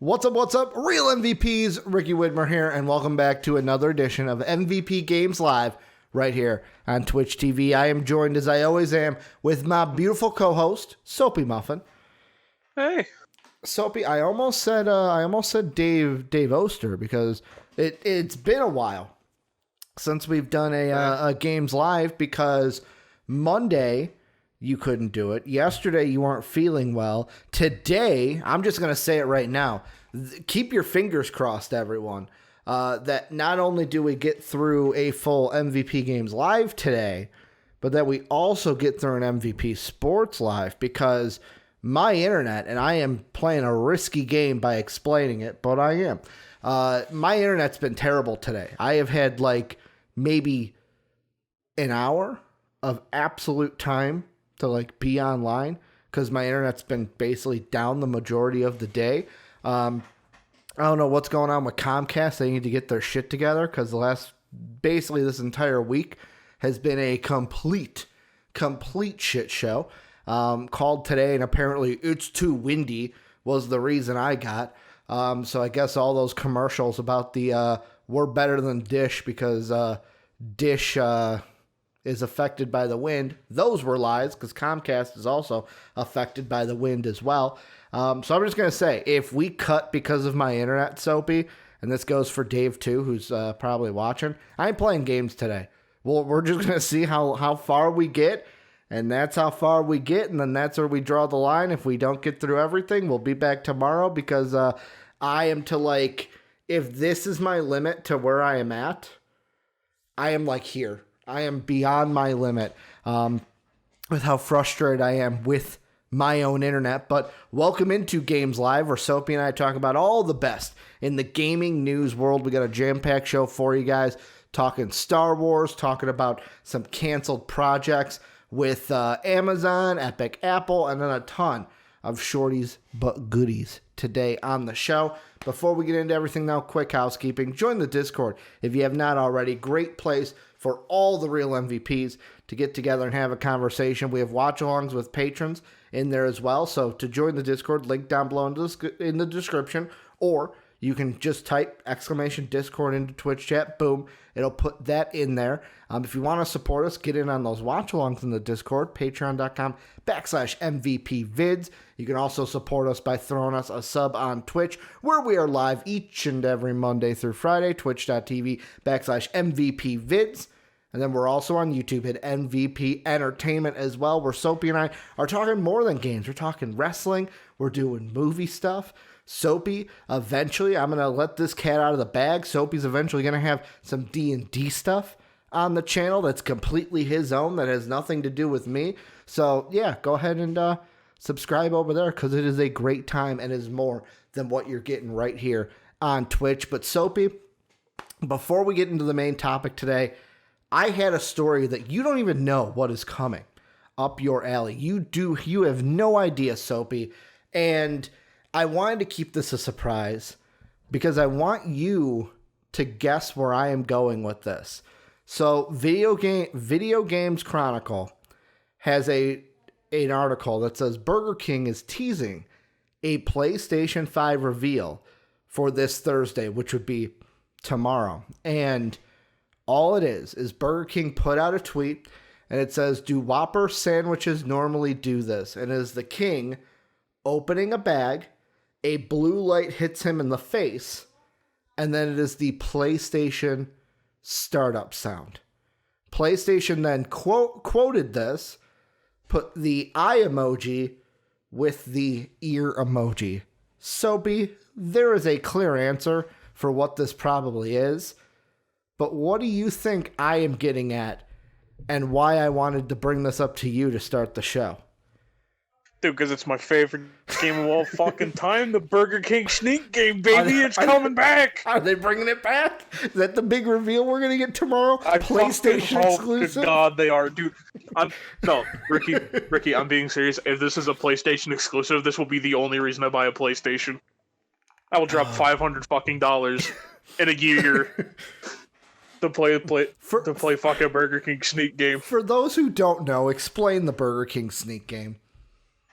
What's up, real MVPs? Ricky Widmer here, and welcome back to another edition of MVP Games Live right here on Twitch TV. I am joined, as I always am, with my beautiful co-host, Soapy Muffin. Hey. Soapy, I almost said Dave Oster, because it's been a while since we've done a Games Live, because Monday you couldn't do it. Yesterday you weren't feeling well. Today, I'm just going to say it right now. Keep your fingers crossed, everyone, that not only do we get through a full MVP Games Live today, but that we also get through an MVP Sports Live, because my internet, and I am playing a risky game by explaining it, but I am. My internet's been terrible today. I have had like maybe an hour of absolute time to like be online, because my internet's been basically down the majority of the day. I don't know what's going on with Comcast. They need to get their shit together, because basically this entire week has been a complete shit show. Called today, and apparently it's too windy was the reason I got. So I guess all those commercials about the we're better than Dish because Dish is affected by the wind, those were lies, because Comcast is also affected by the wind as well. So I'm just going to say, if we cut because of my internet, Soapy, and this goes for Dave too, who's probably watching, I ain't playing games today. Well, we're just going to see how far we get, and that's how far we get, and then that's where we draw the line. If we don't get through everything, we'll be back tomorrow, because I am to like, if this is my limit to where I am at, I am like here. I am beyond my limit with how frustrated I am with my own internet. But welcome into Games Live, where Soapy and I talk about all the best in the gaming news world. We got a jam-packed show for you guys, talking Star Wars, talking about some canceled projects with Amazon, Epic, Apple, and then a ton of shorties but goodies today on the show. Before we get into everything now, quick housekeeping. Join the Discord if you have not already. Great place for all the real MVPs to get together and have a conversation. We have watch-alongs with patrons in there as well. So to join the Discord, link down below in the description, or you can just type !Discord into Twitch chat. Boom. It'll put that in there. If you want to support us, get in on those watch-alongs in the Discord, patreon.com/MVPvids. You can also support us by throwing us a sub on Twitch, where we are live each and every Monday through Friday, twitch.tv/MVPvids. And then we're also on YouTube at MVP Entertainment as well, where Soapy and I are talking more than games. We're talking wrestling. We're doing movie stuff. Soapy, eventually, I'm going to let this cat out of the bag. Soapy's eventually going to have some D&D stuff on the channel that's completely his own, that has nothing to do with me. So, yeah, go ahead and subscribe over there, because it is a great time and is more than what you're getting right here on Twitch. But Soapy, before we get into the main topic today, I had a story that you don't even know what is coming up your alley. You have no idea, Soapy. And I wanted to keep this a surprise, because I want you to guess where I am going with this. So Video Games Chronicle has an article that says Burger King is teasing a PlayStation 5 reveal for this Thursday, which would be tomorrow. And all it is Burger King put out a tweet, and it says, "Do Whopper sandwiches normally do this?" And it is the King opening a bag, a blue light hits him in the face, and then it is the PlayStation startup sound. PlayStation then quoted this, put the eye emoji with the ear emoji. Soapy, there is a clear answer for what this probably is. But what do you think I am getting at, and why I wanted to bring this up to you to start the show? Dude, because it's my favorite game of all fucking time, the Burger King sneak game, baby. It's coming back. Are they bringing it back? Is that the big reveal we're going to get tomorrow? PlayStation exclusive? To God, they are. Dude, Ricky, I'm being serious. If this is a PlayStation exclusive, this will be the only reason I buy a PlayStation. I will drop $500 fucking in a year to play fucking Burger King sneak game. For those who don't know, explain the Burger King sneak game.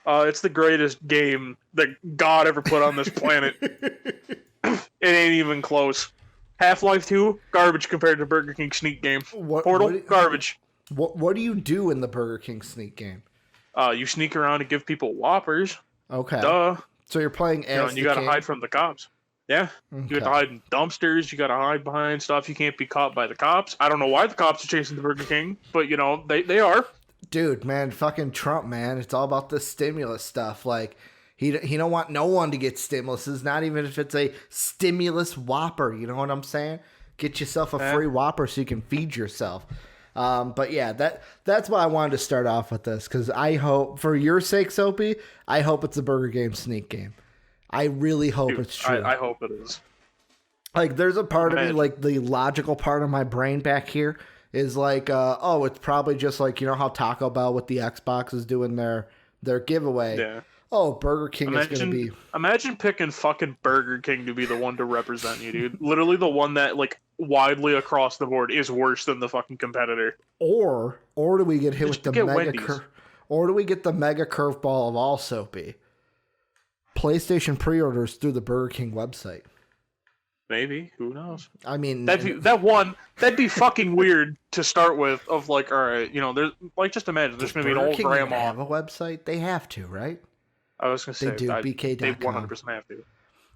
It's the greatest game that God ever put on this planet. It ain't even close. Half-Life 2, garbage compared to Burger King sneak game. Portal, garbage. What do you do in the Burger King sneak game? You sneak around and give people Whoppers. Okay. Duh. So you're playing as and you gotta hide from the cops. Yeah. Okay. You gotta hide in dumpsters, you gotta hide behind stuff, you can't be caught by the cops. I don't know why the cops are chasing the Burger King, but they are. Dude, man, fucking Trump, man. It's all about the stimulus stuff. Like, he don't want no one to get stimuluses, not even if it's a stimulus Whopper. You know what I'm saying? Get yourself a free Whopper so you can feed yourself. But yeah, that's why I wanted to start off with this, because I hope, for your sake, Soapy, I hope it's a Burger Game sneak game. I really hope it's true. I hope it is. Like, there's a part of me, like, the logical part of my brain back here is like, oh, it's probably just like, you know how Taco Bell with the Xbox is doing their giveaway. Yeah. Oh, Burger King is going to be... Imagine picking fucking Burger King to be the one to represent you, dude. Literally the one that, like, widely across the board is worse than the fucking competitor. Or do we get hit with the mega... Or do we get the mega curveball of all, Soapy? PlayStation pre-orders through the Burger King website. Maybe. Who knows? I mean... That'd be fucking weird to start with, of like, alright, you know, there's, like, just imagine, there's gonna be an old grandma. Have a website? They have to, right? I was gonna say, they do, BK.com. They 100% have to.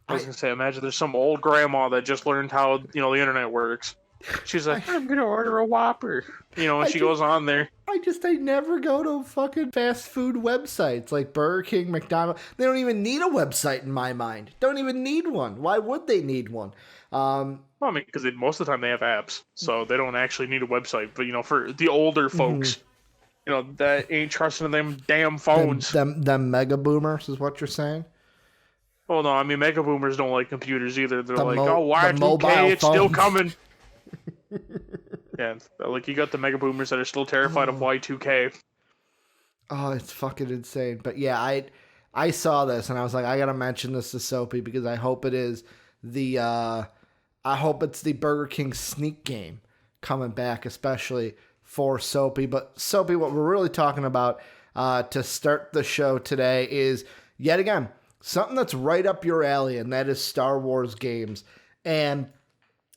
I was gonna say, imagine there's some old grandma that just learned how, you know, the internet works. She's like, I'm gonna order a Whopper. You know, and she goes on there. I never go to fucking fast food websites like Burger King, McDonald's. They don't even need a website in my mind. Don't even need one. Why would they need one? Well, I mean, because most of the time they have apps, so they don't actually need a website. But, you know, for the older folks, you know, that ain't trusting them damn phones. Them mega boomers is what you're saying? Oh, no, I mean, mega boomers don't like computers either. They're like, oh, Y2K, it's still coming. Yeah, like, you got the mega boomers that are still terrified of Y2K. Oh, it's fucking insane. But yeah, I saw this and I was like, I gotta mention this to Soapy because I hope it is I hope it's the Burger King sneak game coming back, especially for Soapy. But Soapy, what we're really talking about to start the show today is, yet again, something that's right up your alley, and that is Star Wars games. And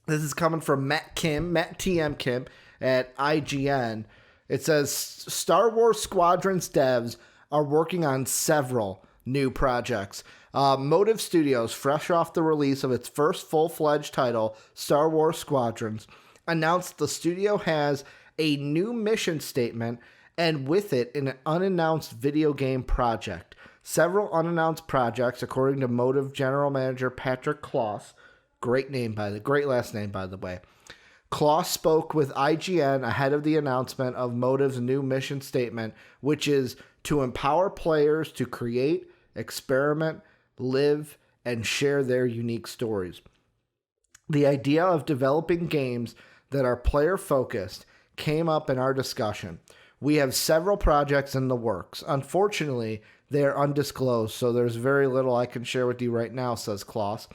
this is coming from Matt TM Kim at IGN. It says, Star Wars Squadrons devs are working on several new projects. Motive Studios, fresh off the release of its first full-fledged title, Star Wars Squadrons, announced the studio has a new mission statement and with it an unannounced video game project. Several unannounced projects, according to Motive General Manager Patrick Kloss. Great last name, by the way. Kloss spoke with IGN ahead of the announcement of Motive's new mission statement, which is to empower players to create, experiment, live, and share their unique stories. The idea of developing games that are player-focused came up in our discussion. We have several projects in the works. Unfortunately, they are undisclosed, so there's very little I can share with you right now, says Kloss.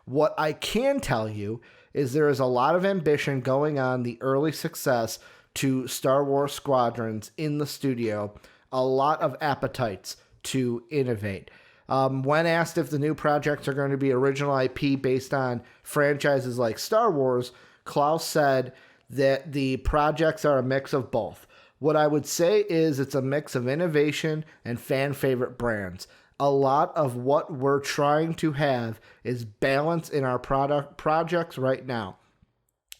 What I can tell you is there is a lot of ambition going on the early success to Star Wars Squadrons in the studio, a lot of appetites to innovate. When asked if the new projects are going to be original IP based on franchises like Star Wars, Klaus said that the projects are a mix of both. What I would say is it's a mix of innovation and fan favorite brands. A lot of what we're trying to have is balance in our projects right now.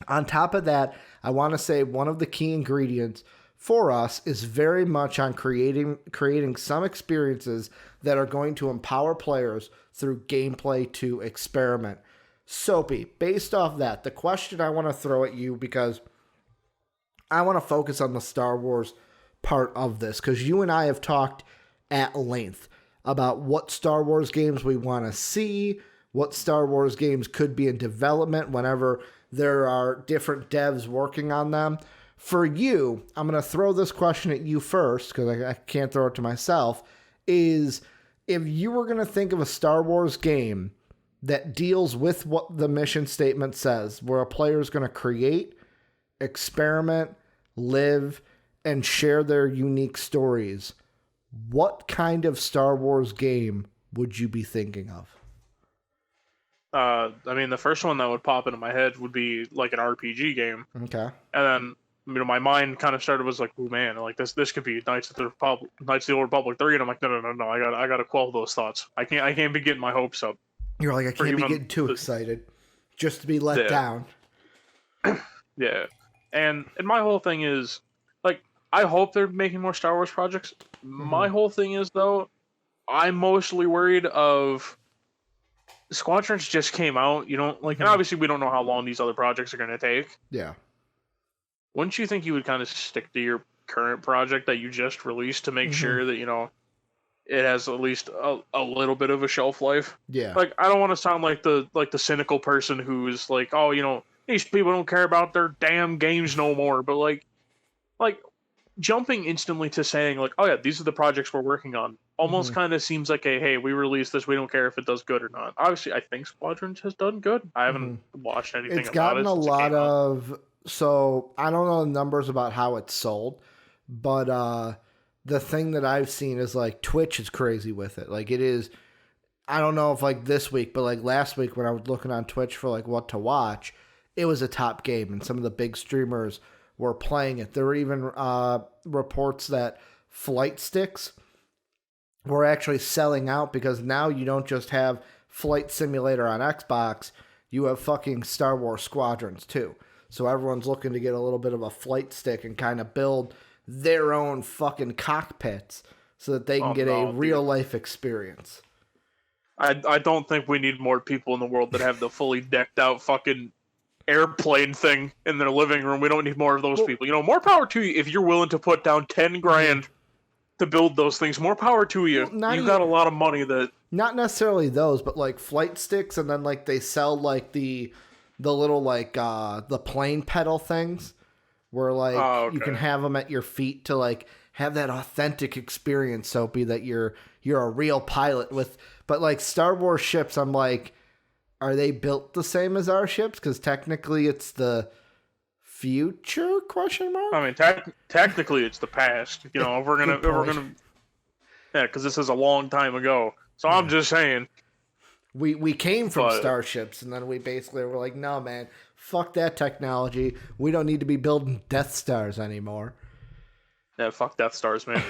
On top of that, I want to say one of the key ingredients for us is very much on creating some experiences that are going to empower players through gameplay to experiment. Soapy, based off that, the question I want to throw at you, because I want to focus on the Star Wars part of this, because you and I have talked at length about what Star Wars games we want to see, what Star Wars games could be in development whenever there are different devs working on them. For you, I'm going to throw this question at you first, because I can't throw it to myself, is if you were going to think of a Star Wars game that deals with what the mission statement says, where a player is going to create, experiment, live, and share their unique stories, what kind of Star Wars game would you be thinking of? I mean, the first one that would pop into my head would be like an RPG game, Okay. and then my mind kind of started was like, oh man, like this could be Knights of the Old Republic 3, and I'm like, no, I gotta quell those thoughts. I can't be getting my hopes up. You're like, I can't be getting too excited, just to be let down. Yeah, and my whole thing is like, I hope they're making more Star Wars projects. My whole thing is though, I'm mostly worried of Squadrons just came out, and obviously we don't know how long these other projects are going to take. Yeah. Wouldn't you think you would kind of stick to your current project that you just released to make sure that, it has at least a little bit of a shelf life? Yeah. Like, I don't want to sound like the cynical person who's like, oh, these people don't care about their damn games no more, but like jumping instantly to saying like, oh yeah, these are the projects we're working on, almost kind of seems like hey, we released this, we don't care if it does good or not. Obviously, I think Squadrons has done good. I haven't watched anything it's about it. It's gotten a lot of, so I don't know the numbers about how it's sold, but the thing that I've seen is like Twitch is crazy with it. Like it is, I don't know if like this week, but like last week when I was looking on Twitch for like what to watch, it was a top game and some of the big streamers were playing it. There were even reports that flight sticks were actually selling out because now you don't just have Flight Simulator on Xbox, you have fucking Star Wars Squadrons too. So everyone's looking to get a little bit of a flight stick and kind of build their own fucking cockpits so that they can get a real life experience. I don't think we need more people in the world that have the fully decked out fucking airplane thing in their living room. We don't need more of those people. More power to you if you're willing to put down 10 grand to build those things. More power to you. You've got a lot of money that... Not necessarily those, but like flight sticks, and then like they sell like the little like the plane pedal things where like you can have them at your feet to like have that authentic experience, Soapy, that you're a real pilot with. But like Star Wars ships, I'm like, are they built the same as our ships? Because technically it's the future, question mark? I mean, technically it's the past. If we're gonna, yeah, because this is a long time ago. So I'm just saying. We came from starships, and then we basically were like, no, man, fuck that technology. We don't need to be building Death Stars anymore. Yeah, fuck Death Stars, man.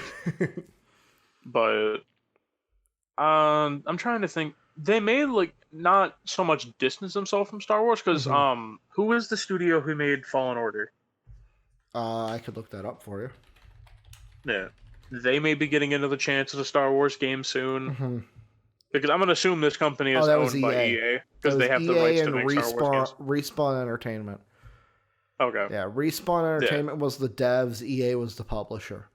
But I'm trying to think. They made like not so much distance themselves from Star Wars because who is the studio who made Fallen Order? I could look that up for you. Yeah, they may be getting into the chances of Star Wars game soon. Because I'm gonna assume this company is owned by EA because they have the rights to make Star Wars games. Respawn Entertainment. Okay. Yeah, Respawn Entertainment was the devs. EA was the publisher.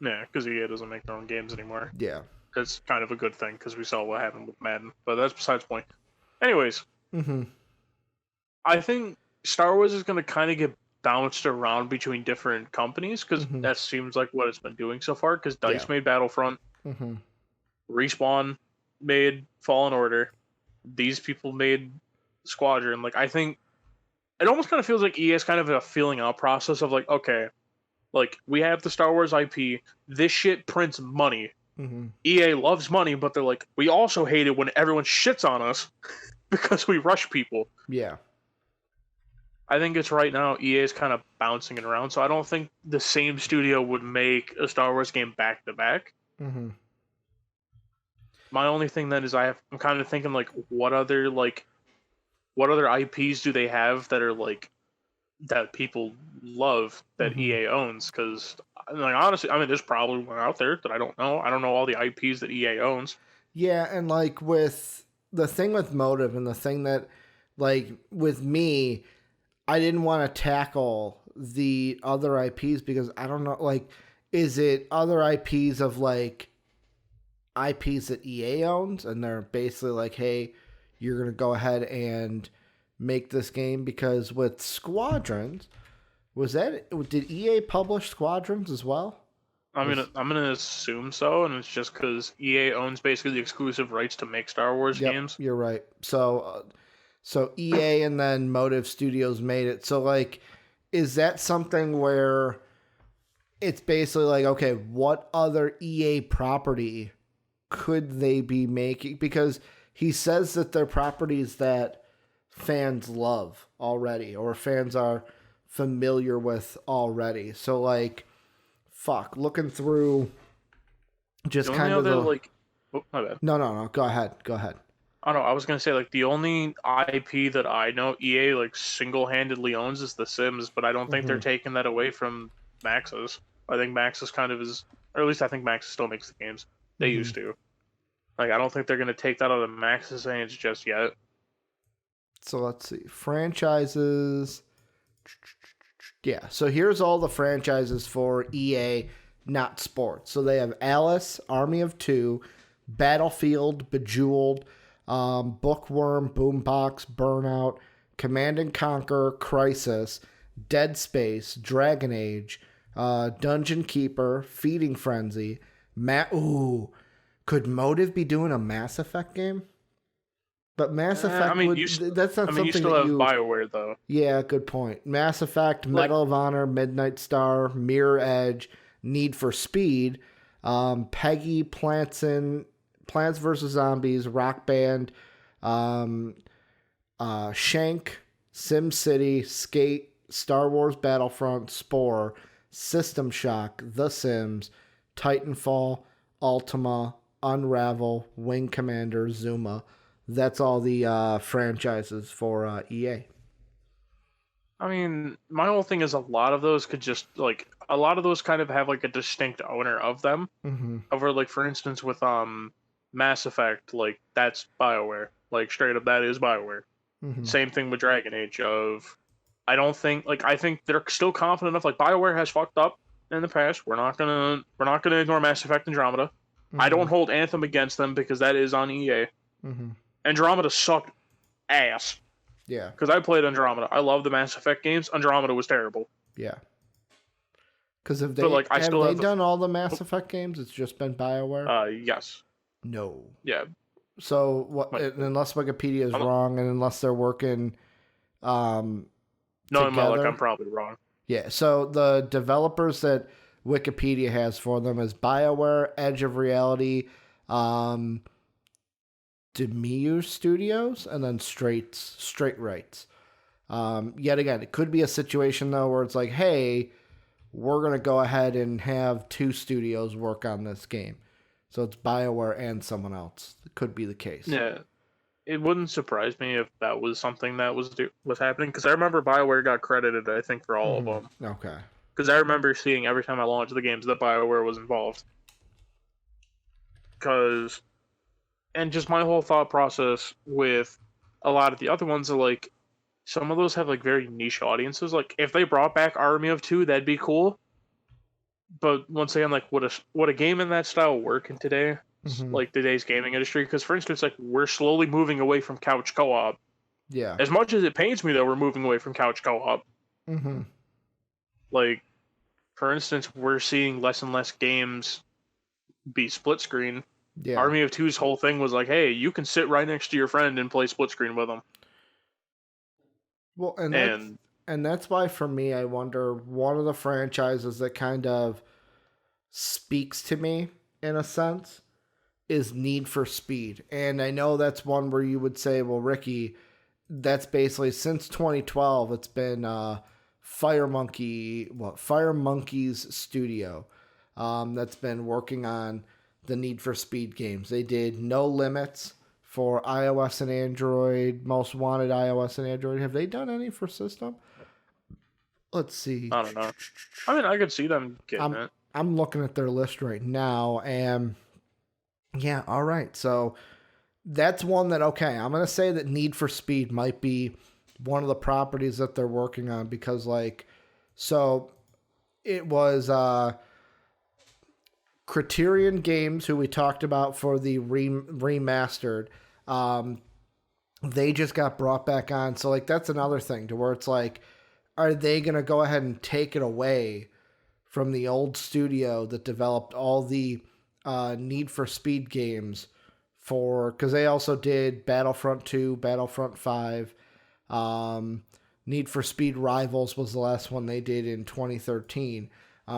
Yeah, because EA doesn't make their own games anymore. Yeah. It's kind of a good thing because we saw what happened with Madden, but that's besides the point. Anyways, I think Star Wars is going to kind of get bounced around between different companies because that seems like what it's been doing so far. Because DICE made Battlefront, Respawn made Fallen Order, these people made Squadron. Like I think it almost kind of feels like EA is kind of a feeling out process of like, okay, like we have the Star Wars IP, this shit prints money. EA loves money, but they're like, we also hate it when everyone shits on us because we rush people. Yeah. I think it's right now EA is kind of bouncing it around, so I don't think the same studio would make a Star Wars game back to back. My only thing then is I'm kind of thinking like, what other IPs do they have that are like that people love that EA owns? Because like honestly, I mean, there's probably one out there that I don't know. I don't know all the IPs that EA owns. Yeah, and like with the thing with Motive and the thing that like with me, I didn't want to tackle the other IPs because I don't know, like, is it other IPs of like IPs that EA owns and they're basically like, hey, you're going to go ahead and make this game? Because with Squadrons, did EA publish Squadrons as well? I'm gonna assume so, and it's just because EA owns basically the exclusive rights to make Star Wars games. You're right. So EA and then Motive Studios made it. So like, is that something where it's basically like, okay, what other EA property could they be making? Because he says that they're properties that fans love already, or fans are familiar with already. So like, fuck, looking through just The only kind of other the... like, oh, my bad. No. Go ahead. I don't know. I was gonna say like the only IP that I know EA like single-handedly owns is The Sims, but I don't think they're taking that away from Maxis. I think Maxis kind of is, or at least I think Maxis still makes the games. They used to. Like I don't think they're gonna take that out of Maxis' hands just yet. So let's see. Franchises. Yeah, so here's all the franchises for EA, not sports. So they have Alice, Army of Two, Battlefield, Bejeweled, Bookworm, Boombox, Burnout, Command and Conquer, Crisis, Dead Space, Dragon Age, Dungeon Keeper, Feeding Frenzy, could Motive be doing a Mass Effect game? But Mass Effect that's not something you still have BioWare though. Yeah, good point. Mass Effect, Medal of Honor, Midnight Star, Mirror Edge, Need for Speed, Peggy, Plants vs. Zombies, Rock Band, Shank, Sim City, Skate, Star Wars Battlefront, Spore, System Shock, The Sims, Titanfall, Ultima, Unravel, Wing Commander, Zuma. That's all the franchises for EA. I mean, my whole thing is a lot of those could just like a lot of those kind of have like a distinct owner of them. Over like for instance with Mass Effect, like that's BioWare. Like straight up that is BioWare. Same thing with Dragon Age I think they're still confident enough, like BioWare has fucked up in the past. We're not gonna ignore Mass Effect Andromeda. I don't hold Anthem against them because that is on EA. Andromeda sucked ass. Yeah. Because I played Andromeda. I love the Mass Effect games. Andromeda was terrible. Yeah. Because have they done all the Mass Effect games? It's just been BioWare? Yes. No. Yeah. So unless Wikipedia is wrong, and unless they're working no, together, I'm probably wrong. Yeah. So the developers that Wikipedia has for them is BioWare, Edge of Reality, Demure Studios, and then Straight Rights. Yet again, it could be a situation though where it's like, hey, we're gonna go ahead and have two studios work on this game, so it's BioWare and someone else. It could be the case. Yeah, it wouldn't surprise me if that was something that was happening because I remember BioWare got credited, I think, for all of them. Okay. Because I remember seeing every time I launched the games that BioWare was involved. And just my whole thought process with a lot of the other ones are like, some of those have like very niche audiences. Like if they brought back Army of Two, that'd be cool. But once again, like would a game in that style work in today, like today's gaming industry? Because for instance, like we're slowly moving away from couch co-op. Yeah. As much as it pains me that we're moving away from couch co-op. Like, for instance, we're seeing less and less games be split screen. Yeah. Army of Two's whole thing was like, hey, you can sit right next to your friend and play split screen with them. Well, and that's why for me, I wonder, one of the franchises that kind of speaks to me in a sense is Need for Speed. And I know that's one where you would say, well, Ricky, that's basically since 2012, it's been Fire Monkey's studio that's been working on the Need for Speed games. They did No Limits for iOS and Android, Most Wanted iOS and Android. Have they done any for system? Let's see. I don't know. I mean, I could see them getting it. I'm looking at their list right now, and yeah, all right. So that's one that, okay, I'm going to say that Need for Speed might be one of the properties that they're working on because, like, so it was Criterion Games, who we talked about for the remastered. They just got brought back on. So, like, that's another thing to where it's like, are they going to go ahead and take it away from the old studio that developed all the Need for Speed games because they also did Battlefront 2, Battlefront 5, Need for Speed Rivals was the last one they did in 2013.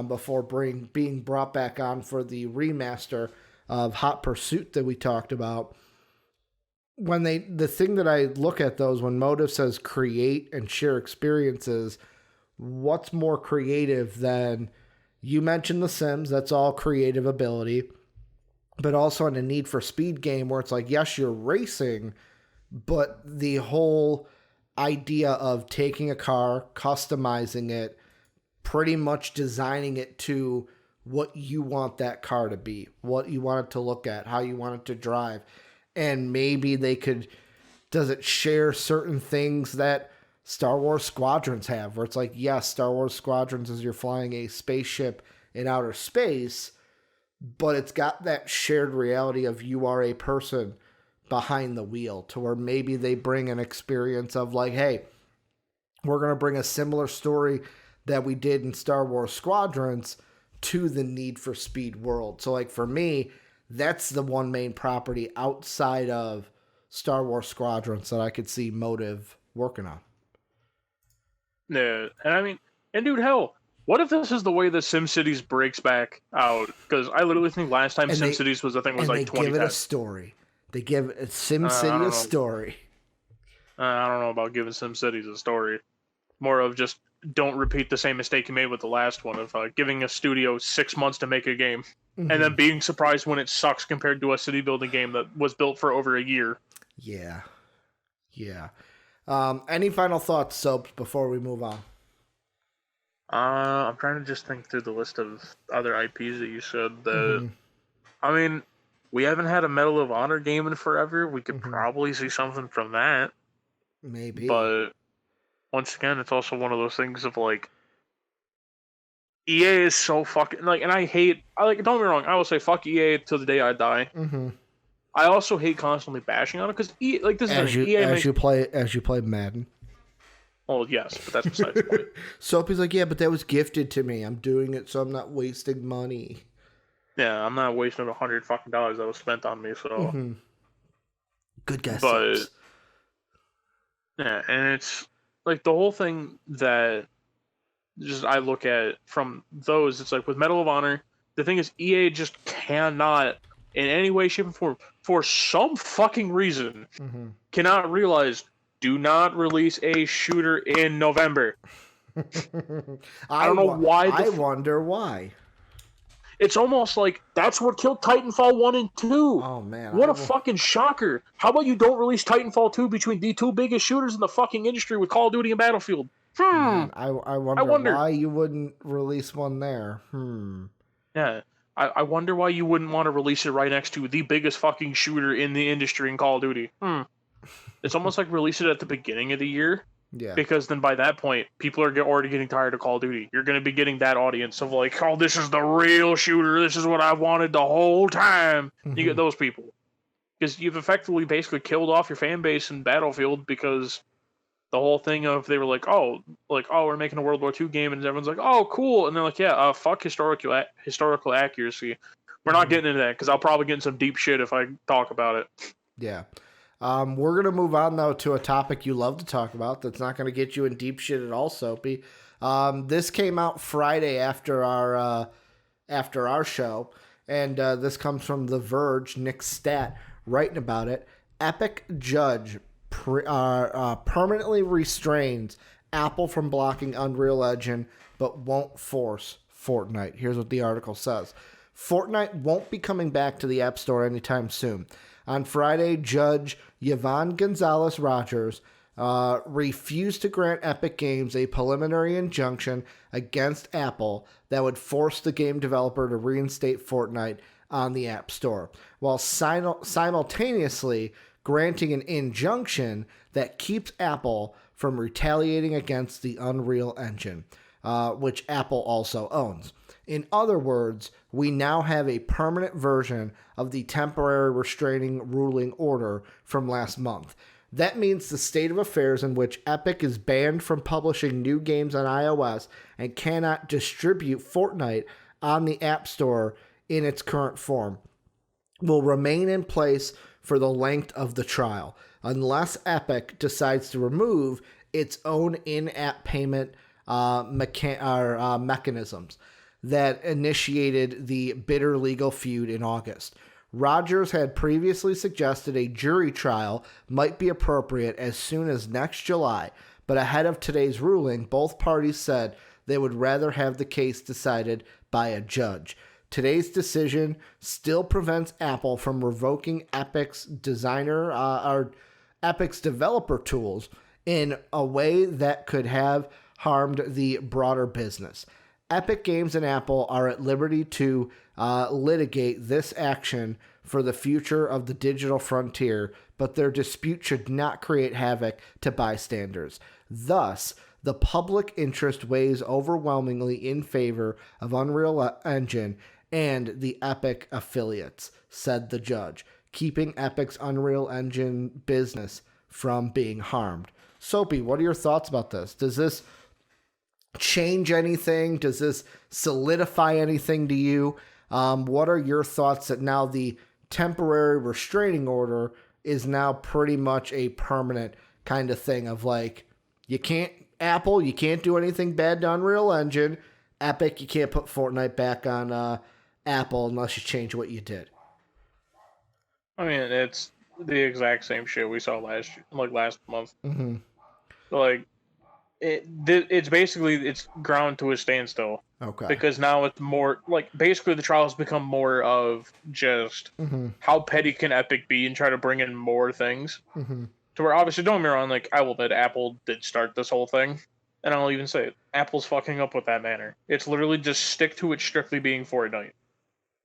before being brought back on for the remaster of Hot Pursuit that we talked about. The thing that I look at those when Motive says create and share experiences, what's more creative than, you mentioned The Sims, that's all creative ability, but also in a Need for Speed game where it's like, yes, you're racing, but the whole idea of taking a car, customizing it, pretty much designing it to what you want that car to be, what you want it to look at, how you want it to drive. And maybe does it share certain things that Star Wars Squadrons have, where it's like, yes, Star Wars Squadrons is you're flying a spaceship in outer space, but it's got that shared reality of you are a person behind the wheel, to where maybe they bring an experience of like, hey, we're going to bring a similar story that we did in Star Wars Squadrons to the Need for Speed world. So like for me, that's the one main property outside of Star Wars Squadrons that I could see Motive working on. Yeah, and I mean, and dude, hell, what if this is the way the SimCities breaks back out? Because I literally think last time SimCities was, I think, was like 2010. They give it a story. They give SimCity a story. I don't know about giving SimCities a story. More of just don't repeat the same mistake you made with the last one of giving a studio 6 months to make a game, and then being surprised when it sucks compared to a city building game that was built for over a year. Yeah. Any final thoughts, Soaps, before we move on? I'm trying to just think through the list of other IPs that you said that. I mean, we haven't had a Medal of Honor game in forever. We could probably see something from that. Maybe. But once again, it's also one of those things of like, EA is so fucking like, and don't get me wrong, I will say fuck EA till the day I die. I also hate constantly bashing on it because EA, like this as is you EA play Madden. Well, yes, but that's besides the point. Soapy's like, yeah, but that was gifted to me. I'm doing it so I'm not wasting money. Yeah, I'm not wasting $100 fucking that was spent on me. So good guess. But Soaps. yeah, and it's like the whole thing that just I look at from those. It's like with Medal of Honor, the thing is EA just cannot in any way, shape, or form, for some fucking reason, cannot realize, do not release a shooter in November. I don't know why. I wonder why. It's almost like that's what killed Titanfall 1 and 2. Oh, man. What a fucking shocker. How about you don't release Titanfall 2 between the two biggest shooters in the fucking industry with Call of Duty and Battlefield? Man, I wonder why you wouldn't release one there. Yeah. I wonder why you wouldn't want to release it right next to the biggest fucking shooter in the industry in Call of Duty. It's almost like release it at the beginning of the year. Yeah. Because then by that point, people are already getting tired of Call of Duty. You're going to be getting that audience of like, oh, this is the real shooter. This is what I wanted the whole time. You get those people. Because you've effectively basically killed off your fan base in Battlefield because the whole thing of they were like, oh, we're making a World War II game, and everyone's like, oh, cool. And they're like, yeah, fuck historical accuracy. We're not getting into that because I'll probably get in some deep shit if I talk about it. Yeah. We're going to move on, though, to a topic you love to talk about that's not going to get you in deep shit at all, Soapy. This came out Friday after our show, and this comes from The Verge, Nick Stat, writing about it. Epic judge permanently restrains Apple from blocking Unreal Engine, but won't force Fortnite. Here's what the article says. Fortnite won't be coming back to the App Store anytime soon. On Friday, Judge Yvonne Gonzalez-Rogers refused to grant Epic Games a preliminary injunction against Apple that would force the game developer to reinstate Fortnite on the App Store, while simultaneously granting an injunction that keeps Apple from retaliating against the Unreal Engine, which Apple also owns. In other words, we now have a permanent version of the temporary restraining ruling order from last month. That means the state of affairs in which Epic is banned from publishing new games on iOS and cannot distribute Fortnite on the App Store in its current form will remain in place for the length of the trial, unless Epic decides to remove its own in-app payment mechanisms. that initiated the bitter legal feud in August. Rogers had previously suggested a jury trial might be appropriate as soon as next July, but ahead of today's ruling, both parties said they would rather have the case decided by a judge. Today's decision still prevents Apple from revoking Epic's Epic's developer tools in a way that could have harmed the broader business. Epic Games and Apple are at liberty to litigate this action for the future of the digital frontier, but their dispute should not create havoc to bystanders. Thus, the public interest weighs overwhelmingly in favor of Unreal Engine and the Epic affiliates, said the judge, keeping Epic's Unreal Engine business from being harmed. Soapy, what are your thoughts about this? Does this change anything? Does this solidify anything to you? What are your thoughts that now the temporary restraining order is now pretty much a permanent kind of thing of like, you can't do anything bad to Unreal Engine. Epic, you can't put Fortnite back on Apple unless you change what you did. I mean, it's the exact same shit we saw last month. Mm-hmm. Like, it's basically ground to a standstill. Okay. Because now it's more like basically the trial has become more of just how petty can Epic be and try to bring in more things. Mm-hmm. To where obviously, don't get me wrong, like I will admit Apple did start this whole thing, and I'll even say it. Apple's fucking up with that manner. It's literally just stick to it strictly being Fortnite.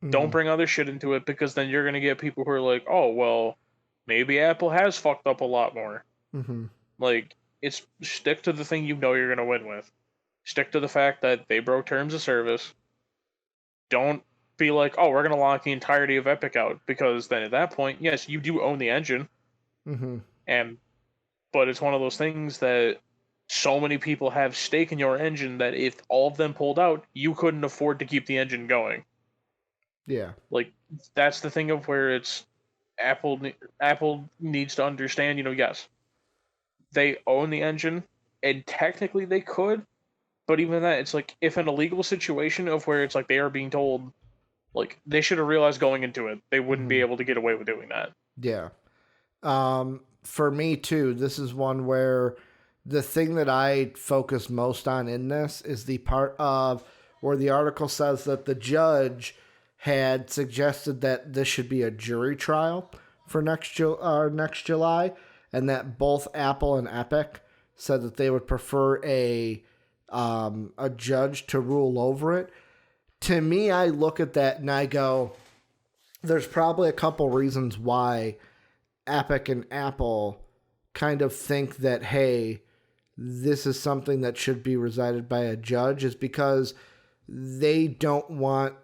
Don't bring other shit into it because then you're gonna get people who are like, oh well, maybe Apple has fucked up a lot more. Mm-hmm. Like, it's stick to the thing you know you're gonna win with. Stick to the fact that they broke terms of service. Don't be like, oh, we're gonna lock the entirety of Epic out, because then at that point, yes, you do own the engine. Mm-hmm. But it's one of those things that so many people have stake in your engine that if all of them pulled out, you couldn't afford to keep the engine going. Yeah. Like, that's the thing of where it's Apple needs to understand, yes, they own the engine, and technically they could, but even that, it's like, if in a legal situation of where it's like they are being told, like, they should have realized going into it, they wouldn't be able to get away with doing that. Yeah. For me too, this is one where the thing that I focus most on in this is the part of where the article says that the judge had suggested that this should be a jury trial for next July, and that both Apple and Epic said that they would prefer a judge to rule over it. To me, I look at that and I go, there's probably a couple reasons why Epic and Apple kind of think that, hey, this is something that should be resided by a judge, is because they don't want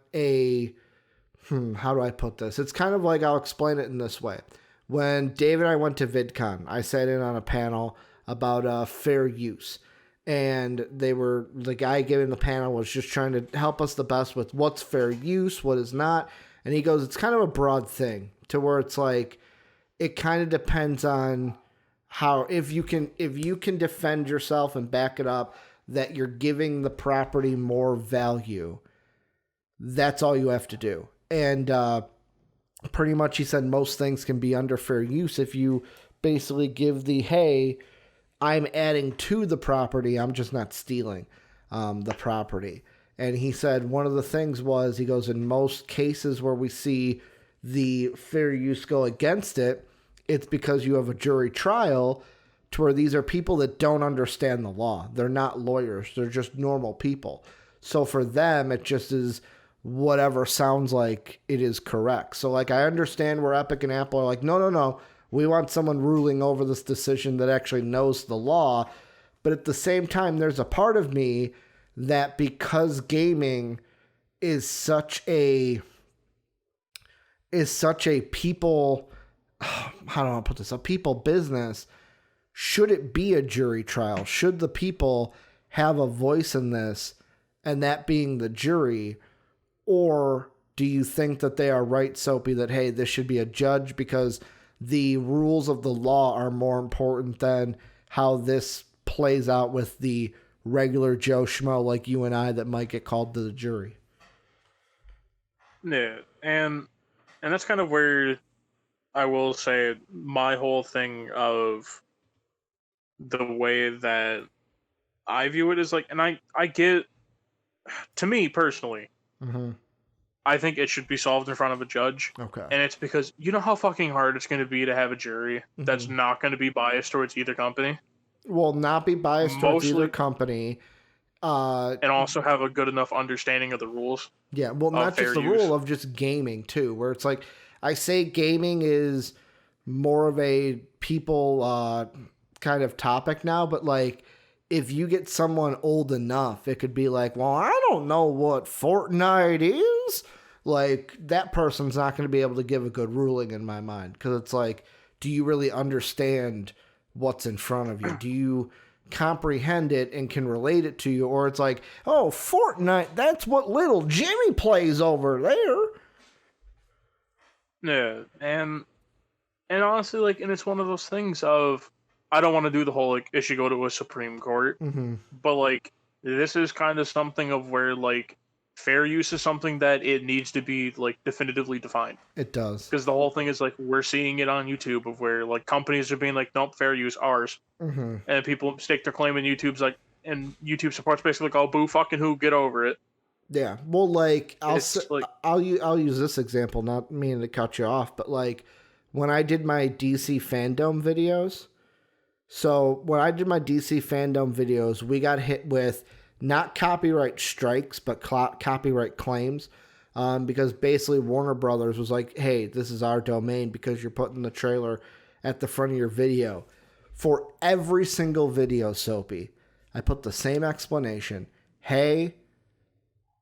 how do I put this? It's kind of like, I'll explain it in this way. When Dave and I went to VidCon, I sat in on a panel about fair use. And the guy giving the panel was just trying to help us the best with what's fair use, what is not. And he goes, it's kind of a broad thing to where it's like, it kind of depends on how, if you can defend yourself and back it up that you're giving the property more value, that's all you have to do. And pretty much he said most things can be under fair use if you basically give hey, I'm adding to the property, I'm just not stealing the property. And he said one of the things was, he goes, in most cases where we see the fair use go against it, it's because you have a jury trial to where these are people that don't understand the law. They're not lawyers. They're just normal people. So for them, it just is whatever sounds like it is correct. So like, I understand where Epic and Apple are like, no. We want someone ruling over this decision that actually knows the law. But at the same time, there's a part of me that, because gaming is such a people, how do I put this? A people business. Should it be a jury trial? Should the people have a voice in this, and that being the jury? Or do you think that they are right, Soapy, that, hey, this should be a judge because the rules of the law are more important than how this plays out with the regular Joe Schmo like you and I that might get called to the jury? Yeah, and that's kind of where I will say my whole thing of the way that I view it is like, and I get, to me personally, Mm-hmm. I think it should be solved in front of a judge. Okay. And it's because you know how fucking hard it's going to be to have a jury that's Mm-hmm. not going to be biased towards either company? Will not be biased towards either Mostly, company. Uh, and also have a good enough understanding of the rules yeah, well, of not just fair the rule use. of just gaming too, where it's like I say gaming is more of a people kind of topic now, but like if you get someone old enough, it could be like, well, I don't know what Fortnite is. Like that person's not going to be able to give a good ruling in my mind because it's like, do you really understand what's in front of you? Do you comprehend it and can relate it to you? Or it's like, oh, Fortnite, that's what little Jimmy plays over there. Yeah, and honestly, like, and it's one of those things of I don't want to do the whole like it should go to a Supreme Court, Mm-hmm. but like this is kind of something of where like fair use is something that it needs to be like definitively defined. It does. Because the whole thing is like we're seeing it on YouTube of where like companies are being like, nope, fair use ours, Mm-hmm. and people stake their claim, and YouTube's like, and YouTube supports basically like, oh, boo, fucking who, get over it. Yeah. Well, like It's like, I'll use this example, not meaning to cut you off, but like when I did my DC fandom videos. So when I did my DC fandom videos, we got hit with not copyright strikes, but copyright claims. Because basically Warner Brothers was like, hey, this is our domain because you're putting the trailer at the front of your video. For every single video, Soapy, I put the same explanation. Hey,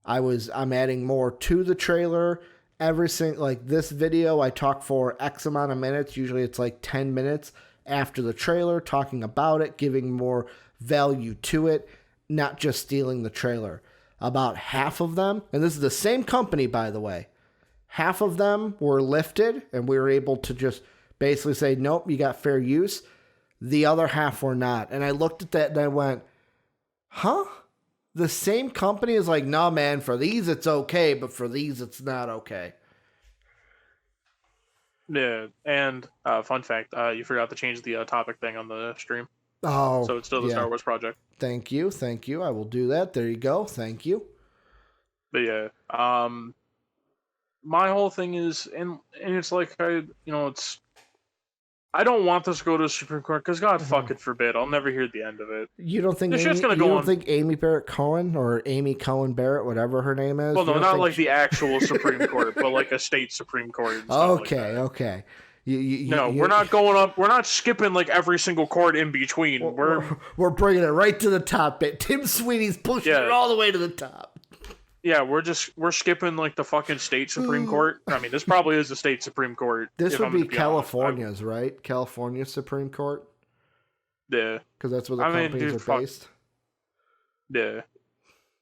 I'm adding more to the trailer. Every single, like this video, I talk for X amount of minutes. Usually it's like 10 minutes after the trailer, talking about it, giving more value to it, not just stealing the trailer. About half of them, and this is the same company, by the way, half of them were lifted, and we were able to just basically say, nope, you got fair use. The other half were not. And I looked at that and I went, huh? The same company is like, nah, man, for these it's okay, but for these it's not okay. yeah. And fun fact, you forgot to change the topic thing on the stream, Oh, so it's still the yeah. Star Wars project. Thank you. Thank you. I will do that. There you go. Thank you. But yeah, my whole thing is, and it's like it's I don't want this to go to the Supreme Court because God fucking forbid, I'll never hear the end of it. You don't think It's just gonna You go don't on. think Amy Barrett Cohen or Amy Cohen Barrett, whatever her name is? Well, you no, don't not think like the actual Supreme Court, but like a state Supreme Court and stuff like Okay, that. okay. No, we're not going up. We're not skipping like every single court in between. We're bringing it right to the top. Bit Tim Sweeney's pushing it all the way to the top. Yeah, we're skipping like the fucking state Supreme Court. I mean, this probably is the state Supreme Court. This would be California's, honest. right? California's Supreme Court, Yeah, because that's where the companies are based. Yeah,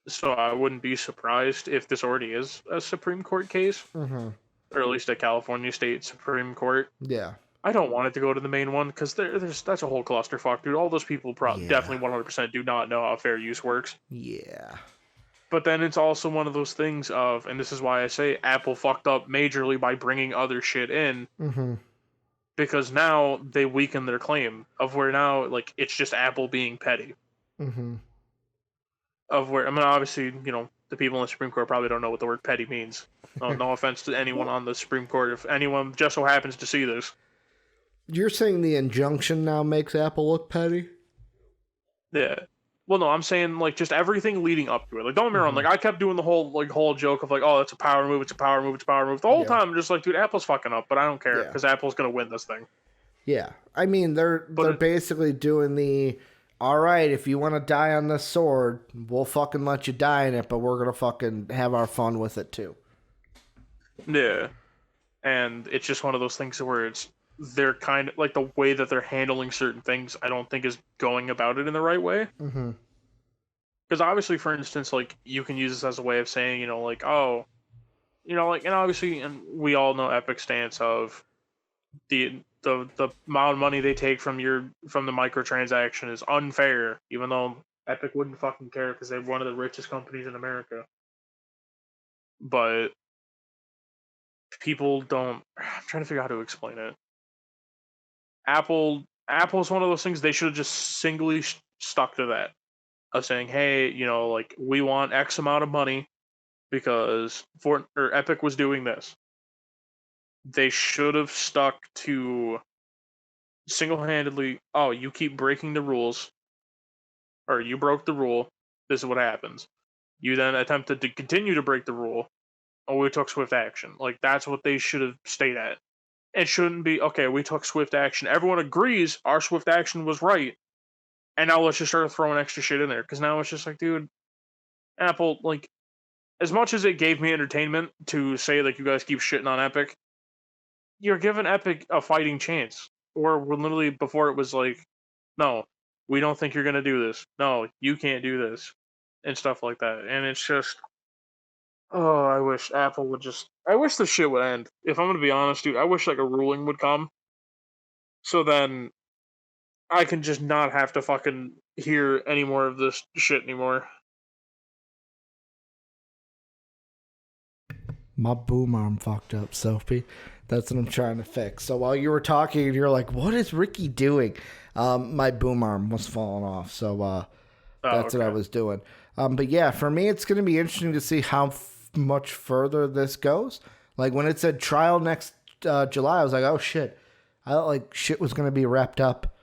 so I wouldn't be surprised if this already is a Supreme Court case, Mm-hmm. or at least a California State Supreme Court. Yeah. I don't want it to go to the main one because that's a whole clusterfuck, dude. All those people definitely 100% do not know how fair use works. Yeah. But then it's also one of those things of, and this is why I say Apple fucked up majorly by bringing other shit in, Mm-hmm. because now they weaken their claim of where now like it's just Apple being petty. Mm-hmm. Of where, I mean, obviously, the people in the Supreme Court probably don't know what the word petty means. No offense to anyone on the Supreme Court if anyone just so happens to see this. You're saying the injunction now makes Apple look petty? Yeah. Well, no, I'm saying like just everything leading up to it. Like, don't get me wrong. Like, I kept doing the whole joke of like, oh, it's a power move, it's a power move, it's a power move. The whole time, I'm just like, dude, Apple's fucking up, but I don't care because Apple's gonna win this thing. Yeah, I mean they're basically doing the, all right, if you want to die on this sword, we'll fucking let you die in it, but we're gonna fucking have our fun with it too. Yeah, and it's just one of those things where they're kind of like the way that they're handling certain things. I don't think is going about it in the right way. Mm-hmm. Because obviously, for instance, like you can use this as a way of saying, like, oh, like, and obviously, and we all know Epic's stance of the amount of money they take from the microtransaction is unfair, even though Epic wouldn't fucking care because they're one of the richest companies in America. But people don't. I'm trying to figure out how to explain it. Apple's one of those things they should have just singly stuck to that of saying, hey, like we want X amount of money because Epic was doing this. They should have stuck to single-handedly. Oh, you keep breaking the rules, or you broke the rule. This is what happens. You then attempted to continue to break the rule. Oh, we took swift action. Like that's what they should have stayed at. It shouldn't be okay. We took swift action. Everyone agrees our swift action was right, and now let's just start throwing extra shit in there because now it's just like, dude, Apple, like, as much as it gave me entertainment to say like you guys keep shitting on Epic, you're giving Epic a fighting chance. Or literally before it was like, no, we don't think you're gonna do this. No, you can't do this, and stuff like that. And it's just, oh, I wish Apple would just. I wish the shit would end. If I'm gonna be honest, dude, I wish like a ruling would come, so then I can just not have to fucking hear any more of this shit anymore. My boom arm fucked up, Soapy. That's what I'm trying to fix. So while you were talking, you're like, what is Ricky doing? My boom arm was falling off. So that's Okay. what I was doing. But yeah, for me, it's going to be interesting to see how much further this goes. Like when it said trial next July, I was like, oh shit. I thought like shit was going to be wrapped up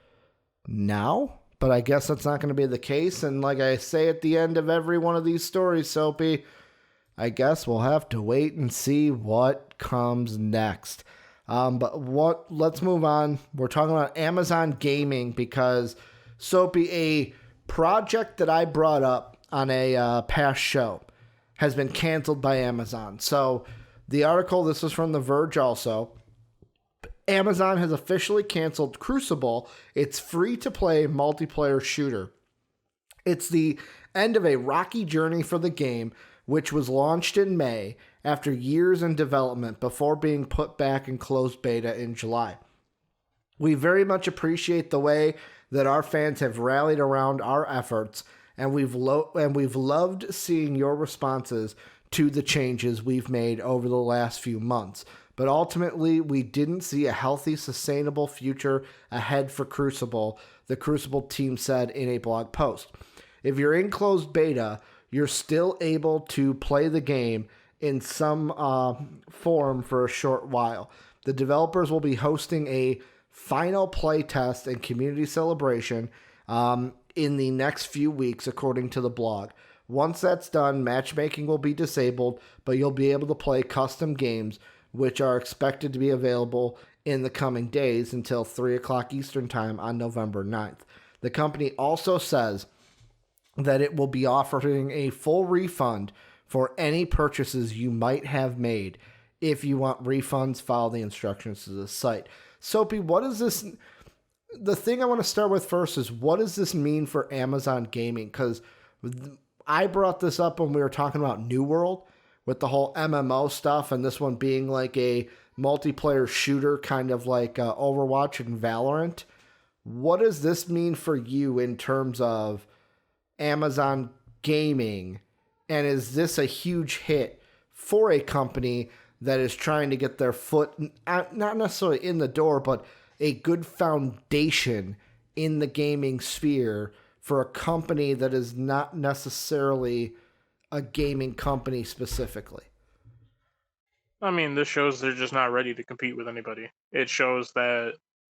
now. But I guess that's not going to be the case. And like I say at the end of every one of these stories, Soapy, I guess we'll have to wait and see what comes next. Let's move on. We're talking about Amazon Gaming because Soapy, a project that I brought up on a past show, has been canceled by Amazon. So the article, this is from The Verge also. Amazon has officially canceled Crucible, its free-to-play multiplayer shooter. It's the end of a rocky journey for the game, which was launched in May after years in development before being put back in closed beta in July. We very much appreciate the way that our fans have rallied around our efforts, and we've loved seeing your responses to the changes we've made over the last few months. But ultimately, we didn't see a healthy, sustainable future ahead for Crucible, the Crucible team said in a blog post. If you're in closed beta, you're still able to play the game in some form for a short while. The developers will be hosting a final playtest and community celebration in the next few weeks, according to the blog. Once that's done, matchmaking will be disabled, but you'll be able to play custom games, which are expected to be available in the coming days until 3 o'clock Eastern Time on November 9th. The company also says that it will be offering a full refund for any purchases you might have made. If you want refunds, follow the instructions to the site. Soapy, what is this? The thing I want to start with first is, what does this mean for Amazon Gaming? Because I brought this up when we were talking about New World with the whole MMO stuff, and this one being like a multiplayer shooter, kind of like Overwatch and Valorant. What does this mean for you in terms of Amazon Gaming, and is this a huge hit for a company that is trying to get their foot not necessarily in the door, but a good foundation in the gaming sphere for a company that is not necessarily a gaming company specifically? I mean, this shows they're just not ready to compete with anybody. It shows that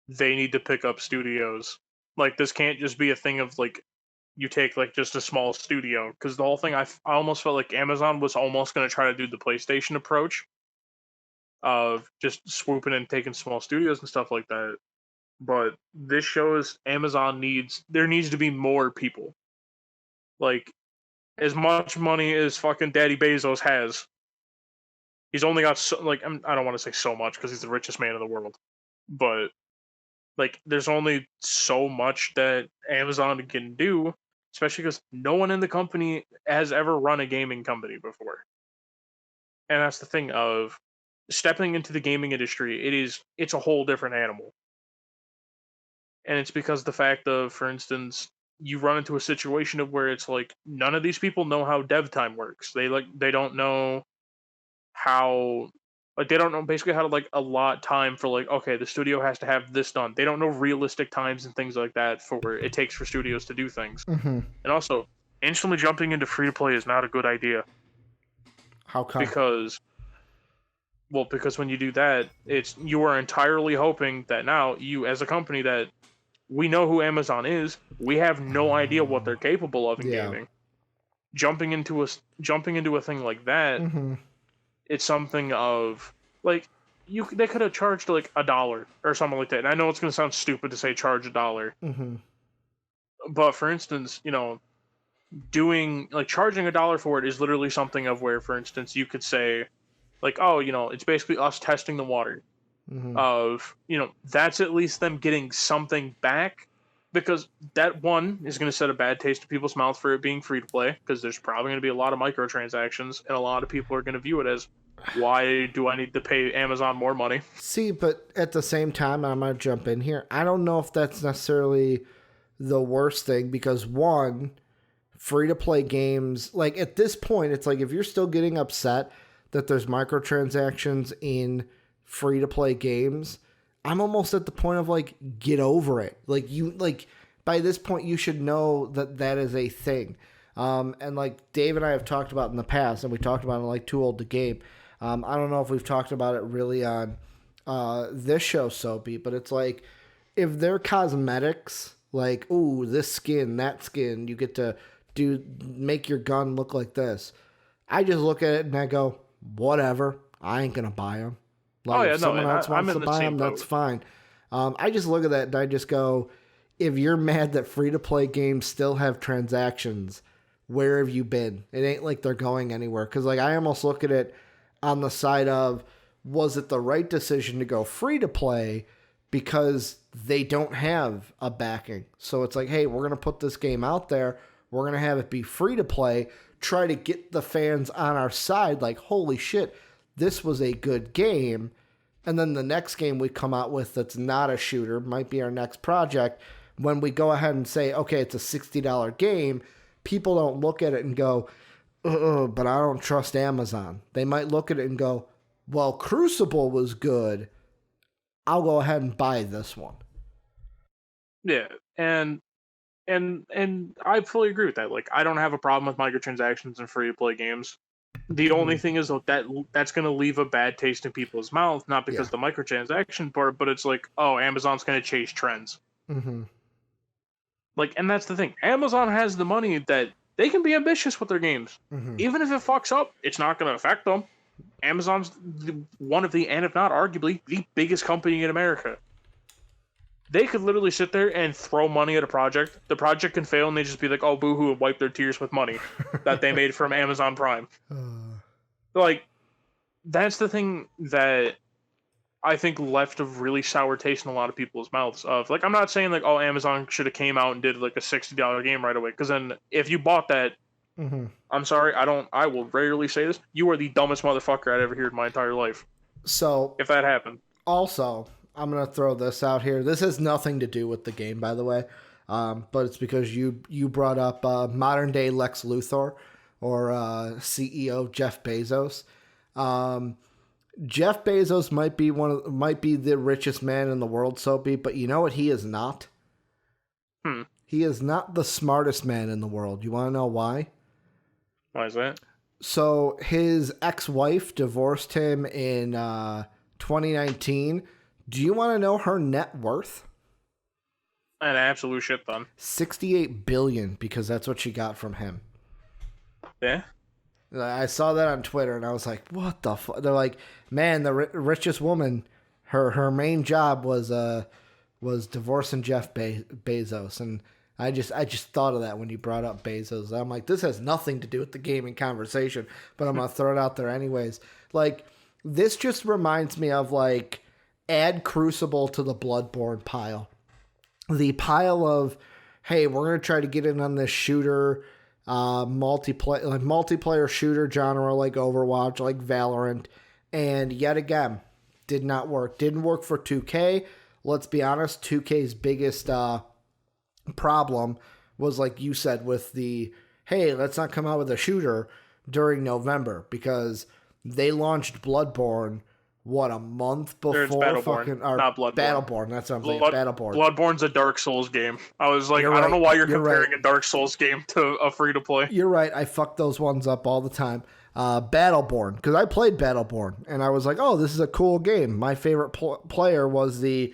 they need to pick up studios. Like, this can't just be a thing of like you take like just a small studio, because the whole thing I almost felt like Amazon was almost going to try to do the PlayStation approach of just swooping and taking small studios and stuff like that. But this shows there needs to be more people. Like, as much money as fucking Daddy Bezos has, he's only got I don't want to say so much because he's the richest man in the world, but like there's only so much that Amazon can do, especially because no one in the company has ever run a gaming company before. And that's the thing of stepping into the gaming industry. It's a whole different animal. And it's because the fact of, for instance, you run into a situation of where it's like none of these people know how dev time works. They don't know how Like, they don't know basically how to, like, allot time for, like, okay, the studio has to have this done. They don't know realistic times and things like that for it takes for studios to do things. Mm-hmm. And also, instantly jumping into free to play is not a good idea How come? because, well, because when you do that, you are entirely hoping that now you, as a company, that we know who Amazon is, we have no idea what they're capable of in Yeah. gaming. Jumping into a thing like that, Mm-hmm. it's something of like they could have charged like $1 or something like that. And I know it's going to sound stupid to say charge $1, Mm-hmm. but for instance, doing like charging $1 for it is literally something of where, for instance, you could say like, oh, it's basically us testing the water Mm-hmm. of, that's at least them getting something back, because that one is going to set a bad taste in people's mouth for it being free to play, because there's probably going to be a lot of microtransactions, and a lot of people are going to view it as, why do I need to pay Amazon more money? See, but at the same time, I'm going to jump in here. I don't know if that's necessarily the worst thing, because one, free-to-play games, like at this point, it's like if you're still getting upset that there's microtransactions in free-to-play games, I'm almost at the point of like, get over it. Like by this point, you should know that that is a thing. And like Dave and I have talked about in the past, and we talked about it like Too Old to Game. I don't know if we've talked about it really on this show, Soapy, but it's like if they're cosmetics, like, ooh, this skin, that skin, you get to make your gun look like this. I just look at it and I go, whatever, I ain't gonna buy them. Like, if someone else wants to buy them, that's fine. I just look at that and I just go, if you're mad that free-to-play games still have transactions, where have you been? It ain't like they're going anywhere. Because like I almost look at it on the side of, was it the right decision to go free-to-play because they don't have a backing? So it's like, hey, we're going to put this game out there. We're going to have it be free-to-play. Try to get the fans on our side. Like, holy shit, this was a good game. And then the next game we come out with that's not a shooter might be our next project. When we go ahead and say, okay, it's a $60 game, people don't look at it and go, but I don't trust Amazon. They might look at it and go, well, Crucible was good. I'll go ahead and buy this one. Yeah, and I fully agree with that. Like, I don't have a problem with microtransactions in free-to-play games. The only thing is, though, that's going to leave a bad taste in people's mouth, not because the microtransaction part, but it's like, oh, Amazon's going to chase trends. Mm-hmm. Like, and that's the thing. Amazon has the money that they can be ambitious with their games. Mm-hmm. Even if it fucks up, it's not going to affect them. Amazon's one of the, and if not arguably, the biggest company in America. They could literally sit there and throw money at a project. The project can fail, and they just be like, oh, boo-hoo, and wipe their tears with money that they made from Amazon Prime. Like, that's the thing that I think left a really sour taste in a lot of people's mouths of, like, I'm not saying, like, oh, Amazon should have came out and did, like, a $60 game right away, because then if you bought that, I'm sorry, I will rarely say this, you are the dumbest motherfucker I'd ever heard in my entire life. So, if that happened. Also, I'm going to throw this out here. This has nothing to do with the game, by the way, but it's because you brought up modern-day Lex Luthor, or CEO Jeff Bezos. Jeff Bezos might be the richest man in the world, Soapy, but you know what he is not? He is not the smartest man in the world. You want to know why? Why is that? So his ex-wife divorced him in 2019. Do you want to know her net worth? An absolute shit ton. $68 billion, because that's what she got from him. Yeah. I saw that on Twitter, and I was like, what the fuck? They're like, man, the richest woman, her main job was divorcing Jeff Bezos. And I just thought of that when you brought up Bezos. I'm like, this has nothing to do with the gaming conversation, but I'm going to throw it out there anyways. Like, this just reminds me of, like, add Crucible to the Bloodborne pile. The pile of, hey, we're going to try to get in on this shooter, multiplayer shooter genre like Overwatch, like Valorant, and yet again, did not work. Didn't work for 2K. Let's be honest, 2K's biggest problem was, like you said, with the, hey, let's not come out with a shooter during November, because they launched Bloodborne what, a month Or it's before Battleborn, fucking or not Bloodborne. Battleborn. That's what I'm thinking. Battleborn. Bloodborne's a Dark Souls game. I was like, You're I don't know right. why you're You're comparing right. a Dark Souls game to a free to play. You're right. I fuck those ones up all the time. Battleborn, because I played Battleborn, and I was like, oh, this is a cool game. My favorite player was the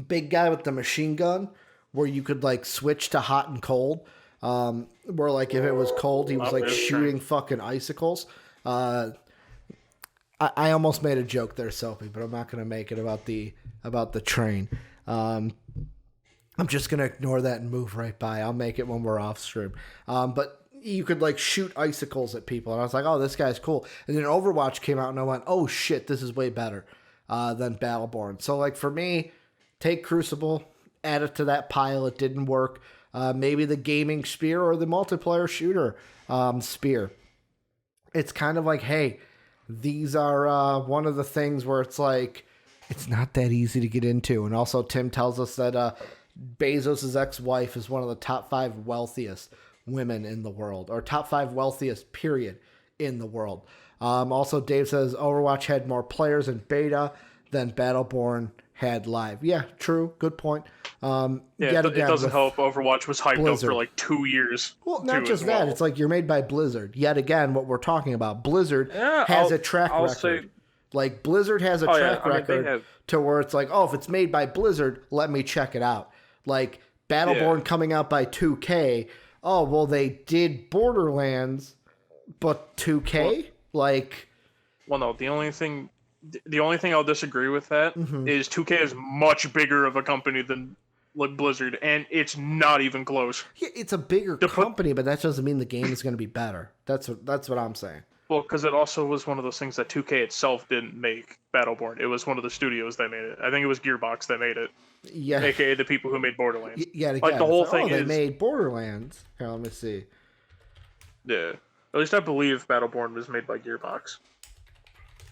big guy with the machine gun, where you could like switch to hot and cold. Where like if it was cold, he was like shooting fucking icicles. I almost made a joke there, Soapy, but I'm not gonna make it about the train. I'm just gonna ignore that and move right by. I'll make it when we're off stream. But you could like shoot icicles at people, and I was like, oh, this guy's cool. And then Overwatch came out, and I went, oh shit, this is way better than Battleborn. So like for me, take Crucible, add it to that pile. It didn't work. Maybe the gaming spear or the multiplayer shooter spear. It's kind of like, hey, these are one of the things where it's like, it's not that easy to get into. And also Tim tells us that Bezos' ex-wife is one of the top 5 wealthiest women in the world, or top 5 wealthiest period in the world. Also Dave says Overwatch had more players in beta than Battleborn had live. Yeah, true. Good point. It doesn't help. Overwatch was hyped up for like 2 years. Well, not just that. It's like you're made by Blizzard. Yet again, what we're talking about. Blizzard has a track record. Like Blizzard has a track record to where it's like, oh, if it's made by Blizzard, let me check it out. Like Battleborn coming out by 2K. Oh, well, they did Borderlands, but 2K? Well, no, the only thing I'll disagree with that is 2K is much bigger of a company than like Blizzard, and it's not even close. Yeah, it's a bigger company, but that doesn't mean the game is going to be better. That's what I'm saying. Well, because it also was one of those things that 2K itself didn't make Battleborn. It was one of the studios that made it. I think it was Gearbox that made it. Yeah. AKA the people who made Borderlands. Yeah, again, like the whole thing they made Borderlands. Here, let me see. Yeah. At least I believe Battleborn was made by Gearbox.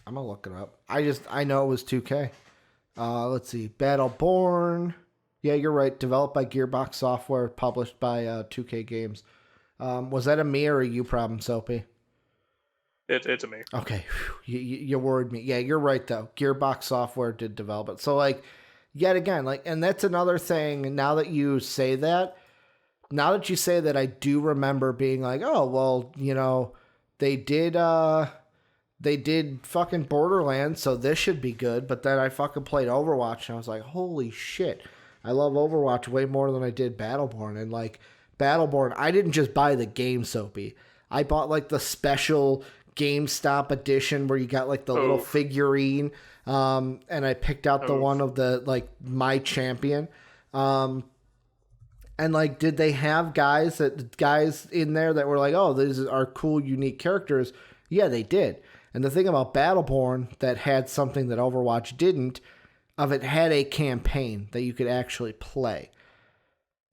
I'm gonna look it up. I know it was 2K. Let's see. Battleborn. Yeah, you're right. Developed by Gearbox Software, published by 2K Games. Was that a me or a you problem, Soapy? It's a me. Okay. You worried me. Yeah, you're right, though. Gearbox Software did develop it. So, like, yet again, like, and that's another thing. Now that you say that, I do remember being like, oh, well, you know, they did fucking Borderlands, so this should be good. But then I fucking played Overwatch, and I was like, holy shit. I love Overwatch way more than I did Battleborn. And, like, Battleborn, I didn't just buy the game, Soapy. I bought, like, the special GameStop edition where you got like the little figurine, and I picked out the one of the like my champion, and like did they have guys in there that were like, oh, these are cool unique characters? Yeah, they did. And the thing about Battleborn that had something that Overwatch didn't, it had a campaign that you could actually play.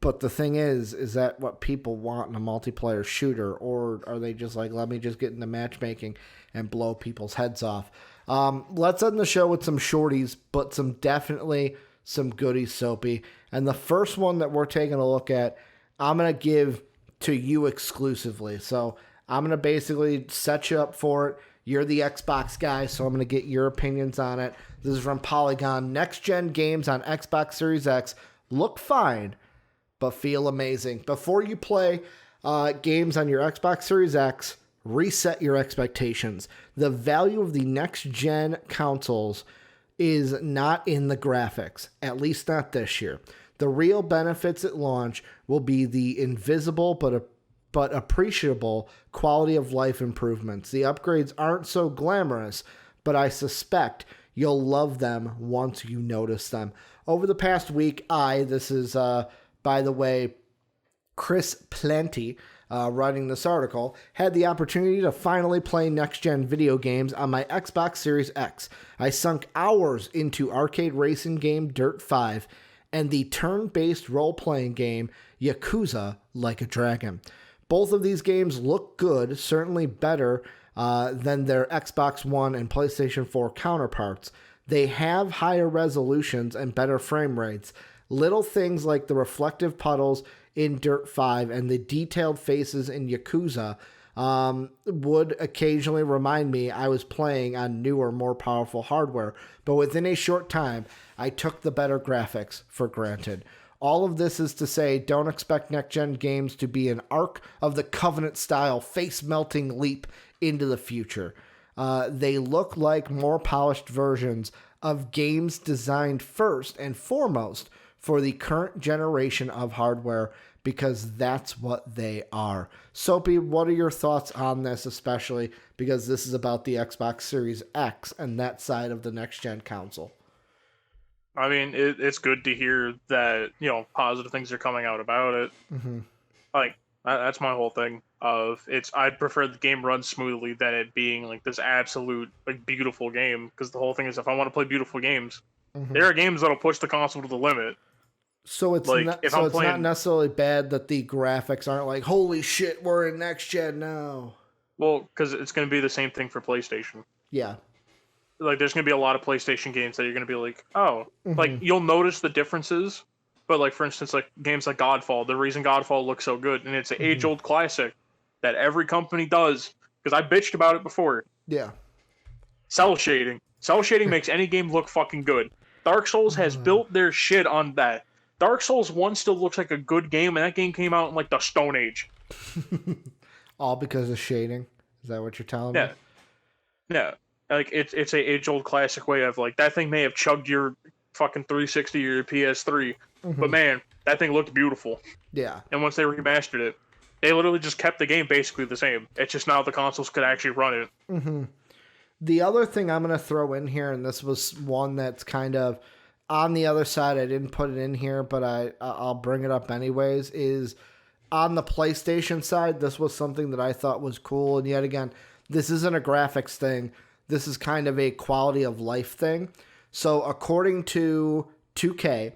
But the thing is that what people want in a multiplayer shooter, or are they just like, let me just get into matchmaking and blow people's heads off? Let's end the show with some shorties, but definitely some goodies, Soapy. And the first one that we're taking a look at, I'm going to give to you exclusively. So I'm going to basically set you up for it. You're the Xbox guy, so I'm going to get your opinions on it. This is from Polygon. Next-gen games on Xbox Series X look fine, but feel amazing. Before you play games on your Xbox Series X, reset your expectations. The value of the next-gen consoles is not in the graphics, at least not this year. The real benefits at launch will be the invisible but appreciable quality of life improvements. The upgrades aren't so glamorous, but I suspect you'll love them once you notice them. Over the past week, this is... by the way, Chris Plenty, writing this article, had the opportunity to finally play next-gen video games on my Xbox Series X. I sunk hours into arcade racing game Dirt 5 and the turn-based role-playing game Yakuza Like a Dragon. Both of these games look good, certainly better than their Xbox One and PlayStation 4 counterparts. They have higher resolutions and better frame rates. Little things like the reflective puddles in Dirt 5 and the detailed faces in Yakuza would occasionally remind me I was playing on newer, more powerful hardware. But within a short time, I took the better graphics for granted. All of this is to say, don't expect next-gen games to be an Ark of the Covenant-style face-melting leap into the future. They look like more polished versions of games designed first and foremost for the current generation of hardware, because that's what they are. Soapy, what are your thoughts on this, especially because this is about the Xbox Series X and that side of the next-gen console? I mean, it's good to hear that, positive things are coming out about it. Mm-hmm. Like, that's my whole thing. I'd prefer the game run smoothly than it being like this absolute beautiful game. Because the whole thing is, if I want to play beautiful games, there are games that'll push the console to the limit. So it's not necessarily bad that the graphics aren't like, holy shit, we're in next gen now. Well, because it's going to be the same thing for PlayStation. Yeah. Like, there's going to be a lot of PlayStation games that you're going to be like, oh, like, you'll notice the differences. But, like, for instance, like, games like Godfall, the reason Godfall looks so good, and it's an age-old classic that every company does, because I bitched about it before. Yeah. Cell shading. Cell shading makes any game look fucking good. Dark Souls has built their shit on that. Dark Souls 1 still looks like a good game, and that game came out in, like, the Stone Age. All because of shading? Is that what you're telling me? Yeah. Like, it's a age-old classic way of, like, that thing may have chugged your fucking 360 or your PS3, but man, that thing looked beautiful. Yeah. And once they remastered it, they literally just kept the game basically the same. It's just now the consoles could actually run it. The other thing I'm going to throw in here, and this was one that's kind of on the other side, I didn't put it in here, but I'll bring it up anyways, is on the PlayStation side, this was something that I thought was cool. And yet again, this isn't a graphics thing. This is kind of a quality of life thing. So according to 2K,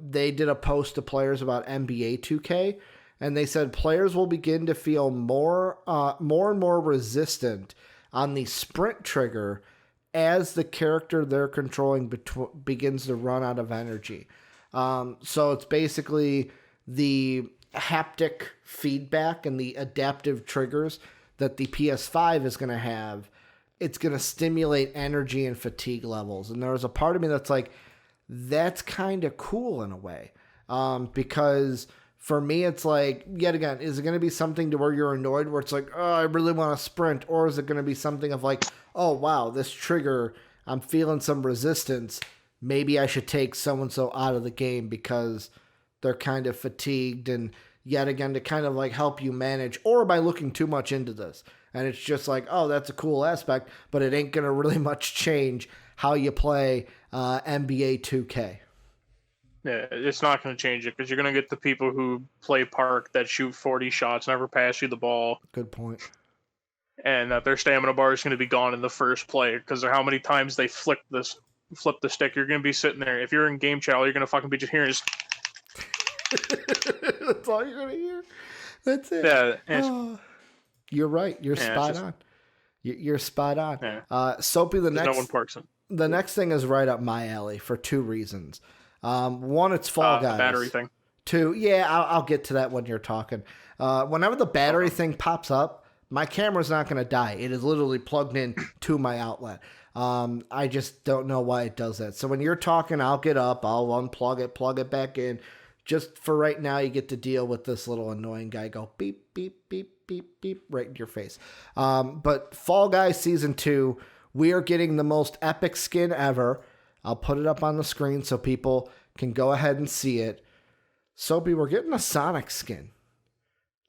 they did a post to players about NBA 2K, and they said players will begin to feel more and more resistant on the sprint trigger as the character they're controlling begins to run out of energy. So it's basically the haptic feedback and the adaptive triggers that the PS5 is going to have. It's going to stimulate energy and fatigue levels. And there was a part of me that's like, that's kind of cool in a way. Because for me, it's like, yet again, is it going to be something to where you're annoyed, where it's like, oh, I really want to sprint? Or is it going to be something of like, oh, wow, this trigger, I'm feeling some resistance. Maybe I should take so-and-so out of the game because they're kind of fatigued, and yet again, to kind of like help you manage, or am I looking too much into this? And it's just like, oh, that's a cool aspect, but it ain't going to really much change how you play NBA 2K. Yeah, it's not going to change it, because you're going to get the people who play Park that shoot 40 shots, never pass you the ball. Good point. And that their stamina bar is going to be gone in the first play, because of how many times they flip the stick. You're going to be sitting there. If you're in game chat, you're going to fucking be just hearing this. That's all you're going to hear? That's it. Yeah. You're right. You're spot on. You're spot on. Yeah. Soapy, the no one parks it. The next thing is right up my alley for two reasons. One, it's Fall Guys. The battery thing. Two, yeah, I'll get to that when you're talking. Whenever the battery thing pops up, my camera's not going to die. It is literally plugged in to my outlet. I just don't know why it does that. So when you're talking, I'll get up, I'll unplug it, plug it back in. Just for right now, you get to deal with this little annoying guy go beep, beep, beep, beep, beep, right in your face. But Fall Guys Season 2, we are getting the most epic skin ever. I'll put it up on the screen so people can go ahead and see it. Soapy, we're getting a Sonic skin.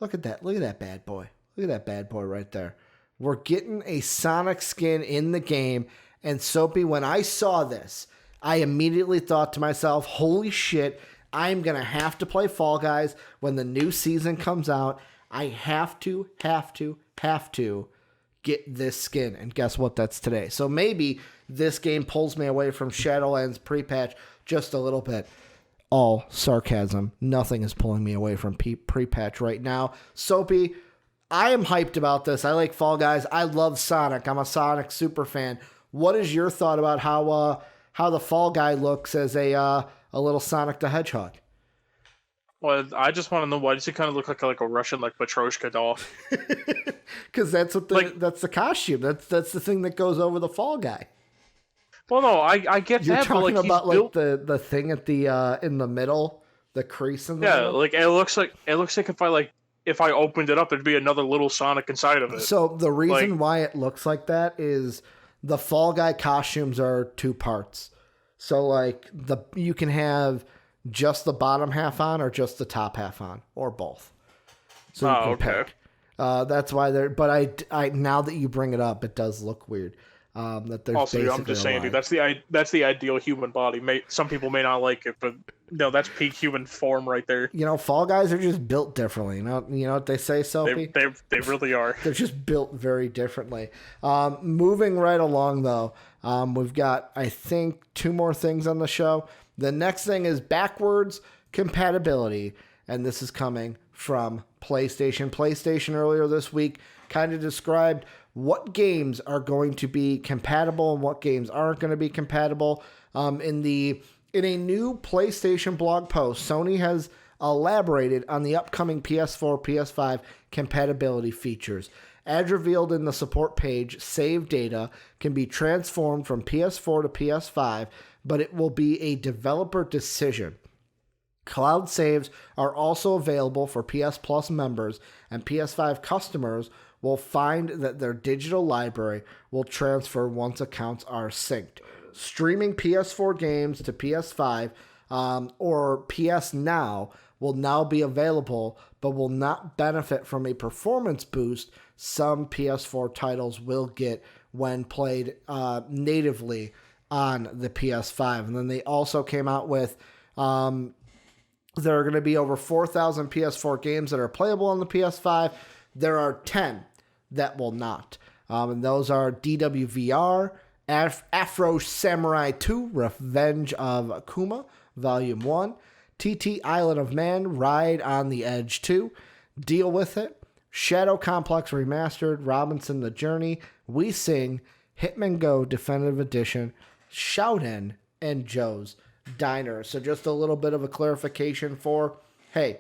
Look at that. Look at that bad boy. Look at that bad boy right there. We're getting a Sonic skin in the game. And Soapy, when I saw this, I immediately thought to myself, holy shit, I'm going to have to play Fall Guys when the new season comes out. I have to get this skin. And guess what? That's today. So maybe this game pulls me away from Shadowlands pre-patch just a little bit. All sarcasm. Nothing is pulling me away from pre-patch right now. Soapy, I am hyped about this. I like Fall Guys. I love Sonic. I'm a Sonic super fan. What is your thought about how the Fall Guy looks as a little Sonic the Hedgehog? Well, I just want to know, why does he kind of look like a Russian like Matryoshka doll? Because that's what Like, that's the costume. That's the thing that goes over the Fall Guy. well, no, I get You're that, but talking like he's about like built. the thing at the in the middle, the crease in the Yeah, middle. like it looks like if I opened it up, there'd be another little Sonic inside of it. So the reason Like, why it looks like that is the Fall Guy costumes are two parts. So like you can have just the bottom half on or just the top half on or both. So you can okay. pick. That's why they're. But I now that you bring it up, it does look weird. That there's Also, dude, I'm basically just a saying, dude, line. that's the ideal human body. Some people may not like it, but no, that's peak human form right there. You know, Fall Guys are just built differently. You know what they say, They Soapy? they they really are. They're just built very differently. Moving right along, though, we've got, I think, two more things on the show. The next thing is backwards compatibility, and this is coming from PlayStation. PlayStation earlier this week kind of described what games are going to be compatible and what games aren't going to be compatible. In a new PlayStation blog post, Sony has elaborated on the upcoming PS4, PS5 compatibility features. As revealed in the support page, save data can be transformed from PS4 to PS5, but it will be a developer decision. Cloud saves are also available for PS Plus members, and PS5 customers will find that their digital library will transfer once accounts are synced. Streaming PS4 games to PS5 or PS Now will now be available, but will not benefit from a performance boost some PS4 titles will get when played natively on the PS5. And then they also came out with there are going to be over 4,000 PS4 games that are playable on the PS5. There are 10 that will not. And those are DWVR, Afro Samurai 2, Revenge of Akuma, Volume 1, TT Island of Man, Ride on the Edge 2, Deal With It, Shadow Complex Remastered, Robinson the Journey, We Sing, Hitman Go Definitive Edition, Shouten, and Joe's Diner. So just a little bit of a clarification for, hey,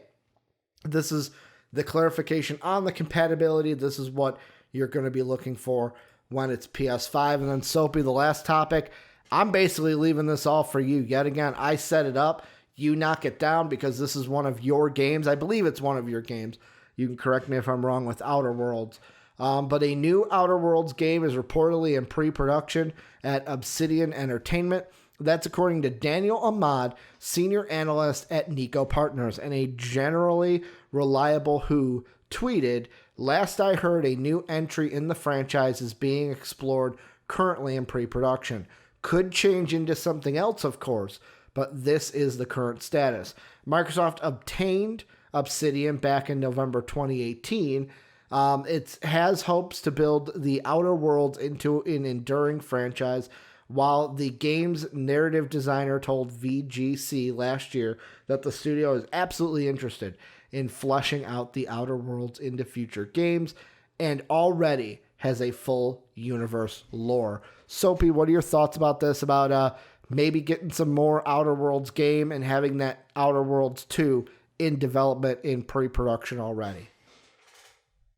this is the clarification on the compatibility. This is what you're going to be looking for when it's PS5. And then Soapy, the last topic, I'm basically leaving this all for you. Yet again, I set it up. You knock it down because this is one of your games. I believe it's one of your games. You can correct me if I'm wrong with Outer Worlds. But a new Outer Worlds game is reportedly in pre-production at Obsidian Entertainment. That's according to Daniel Ahmad, senior analyst at Nico Partners, and a generally reliable who tweeted, "Last I heard, a new entry in the franchise is being explored currently in pre-production. Could change into something else, of course, but this is the current status." Microsoft obtained Obsidian back in November 2018. It has hopes to build the Outer Worlds into an enduring franchise, while the game's narrative designer told VGC last year that the studio is absolutely interested in fleshing out the Outer Worlds into future games and already has a full universe lore. Soapy, what are your thoughts about this? About maybe getting some more Outer Worlds game and having that Outer Worlds 2 in development in pre-production already?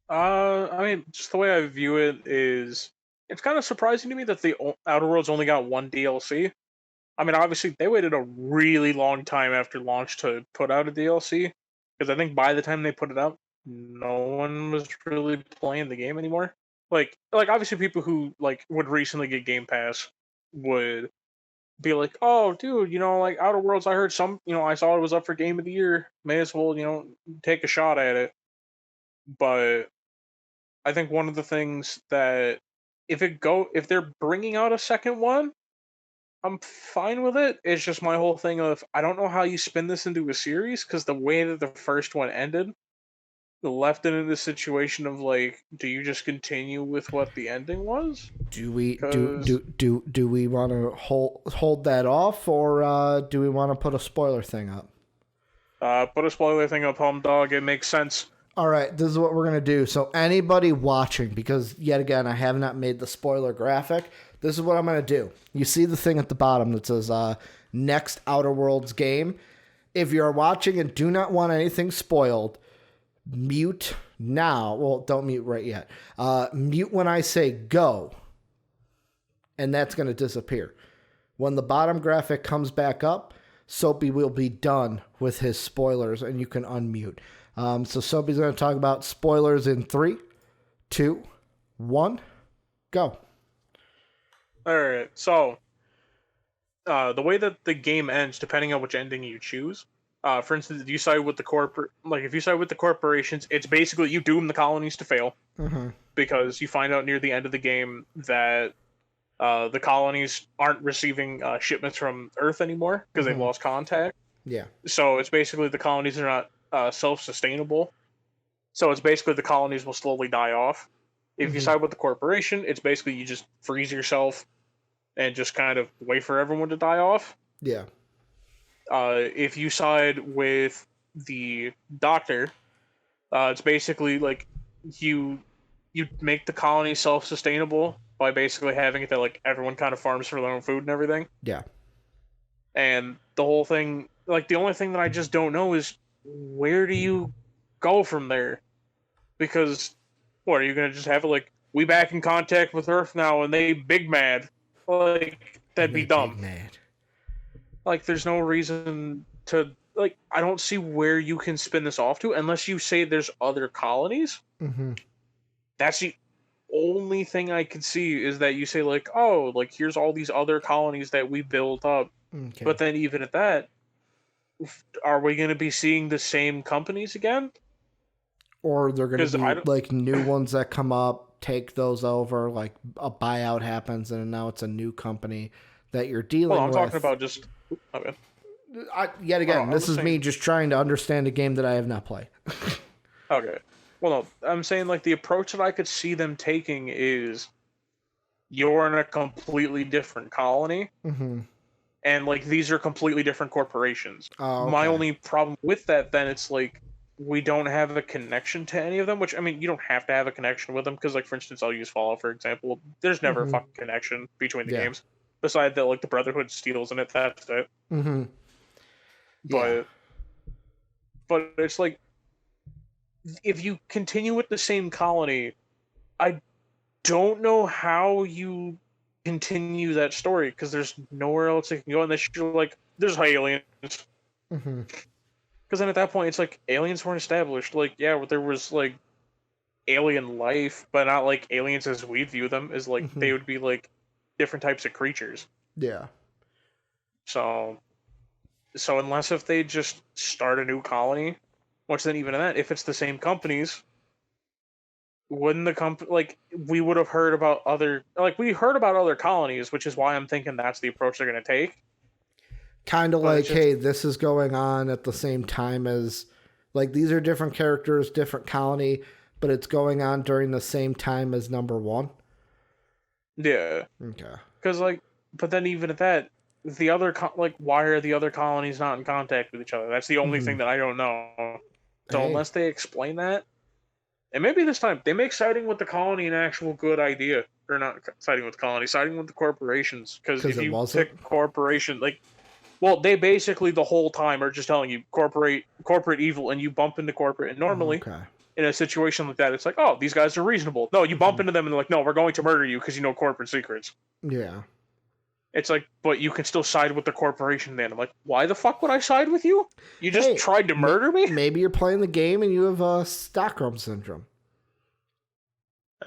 I mean, just the way I view it is, it's kind of surprising to me that the Outer Worlds only got one DLC. I mean, obviously, they waited a really long time after launch to put out a DLC, because I think by the time they put it out, no one was really playing the game anymore. Like obviously, people who like would recently get Game Pass would be like, "Oh, dude, like Outer Worlds, I heard I saw it was up for Game of the Year. May as well, take a shot at it." But I think one of the things that if they're bringing out a second one, I'm fine with it. It's just my whole thing of, I don't know how you spin this into a series, because the way that the first one ended, it left it in the situation of like, do you just continue with what the ending was? Do we 'Cause, do we want to hold that off, or do we want to put a spoiler thing up? put a spoiler thing up, home dog. It makes sense. All right, this is what we're going to do. So anybody watching, because yet again, I have not made the spoiler graphic, this is what I'm going to do. You see the thing at the bottom that says next Outer Worlds game? If you're watching and do not want anything spoiled, mute now. Well, don't mute right yet. Mute when I say go. And that's going to disappear. When the bottom graphic comes back up, Soapy will be done with his spoilers and you can unmute. So Soapy's going to talk about spoilers in 3, 2, 1, go. All right. So the way that the game ends, depending on which ending you choose. For instance, if you side with the if you side with the corporations, it's basically you doom the colonies to fail because you find out near the end of the game that the colonies aren't receiving shipments from Earth anymore because they've lost contact. Yeah. So it's basically the colonies are not self-sustainable. So it's basically the colonies will slowly die off. If you side with the corporation, it's basically you just freeze yourself and just kind of wait for everyone to die off. Yeah. If you side with the doctor, it's basically like you make the colony self-sustainable by basically having it that like everyone kind of farms for their own food and everything. Yeah. And the whole thing, like the only thing that I just don't know is where do you go from there? Because what are you gonna just have it like we back in contact with Earth now and they big mad? Like that'd be dumb. Big mad. Like there's no reason to like I don't see where you can spin this off to unless you say there's other colonies. That's the only thing I can see is that you say like, oh, like here's all these other colonies that we built up. Okay. But then even at that, are we going to be seeing the same companies again? Or they're going to be like new ones that come up, take those over, like a buyout happens and now it's a new company that you're dealing with. I'm talking about just... Okay. Yet again, this is me just trying to understand a game that I have not played. Okay. Well, no, I'm saying like the approach that I could see them taking is you're in a completely different colony, and like these are completely different corporations. Oh, okay. My only problem with that, then, it's like we don't have a connection to any of them. Which I mean, you don't have to have a connection with them because, like, for instance, I'll use Fallout for example. There's never a fucking connection between the games, besides that like the Brotherhood steals in it. That's it. But it's like, if you continue with the same colony, I don't know how you continue that story because there's nowhere else it can go unless you're like, there's aliens. Because then at that point, it's like aliens weren't established. Like, yeah, there was like alien life, but not like aliens as we view them. As like they would be like different types of creatures. Yeah. So unless if they just start a new colony. Which then even in that, if it's the same companies, wouldn't the company like we would have heard about other colonies, which is why I'm thinking that's the approach they're going to take. Kind of like, hey, this is going on at the same time as, like, these are different characters, different colony, but it's going on during the same time as number one. Yeah. Okay. Because but then even at that, the other why are the other colonies not in contact with each other? That's the only thing that I don't know. So unless they explain that, and maybe this time they make siding with the colony an actual good idea, or not siding with the colony, siding with the corporations. Because if you pick corporation, they basically the whole time are just telling you corporate evil, and you bump into corporate. And normally, in a situation like that, it's like, oh, these guys are reasonable. No, you bump into them, and they're like, no, we're going to murder you because you know corporate secrets. Yeah. It's like, but you can still side with the corporation then. I'm like, why the fuck would I side with you? You just tried to murder me? Maybe you're playing the game and you have Stockholm Syndrome.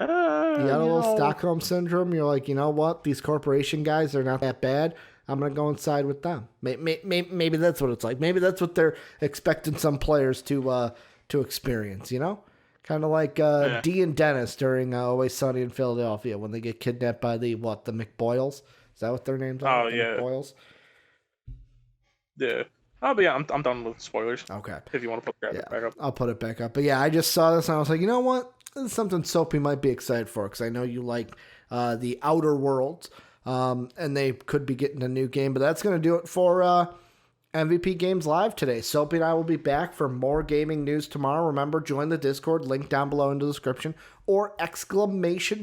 You got a little Stockholm Syndrome. You're like, you know what? These corporation guys are not that bad. I'm going to go and side with them. Maybe that's what it's like. Maybe that's what they're expecting some players to experience, you know? Kind of like Dee and Dennis during Always Sunny in Philadelphia when they get kidnapped by the McBoyles. Is that what their names are? Oh, yeah. McBoyles? Yeah. Oh, but yeah, I'm done with spoilers. Okay. If you want to put it back up. I'll put it back up. But yeah, I just saw this and I was like, you know what? This is something Soapy might be excited for because I know you like the Outer Worlds. And they could be getting a new game. But that's going to do it for MVP Games Live today. Soapy and I will be back for more gaming news tomorrow. Remember, join the Discord. Link down below in the description. Or !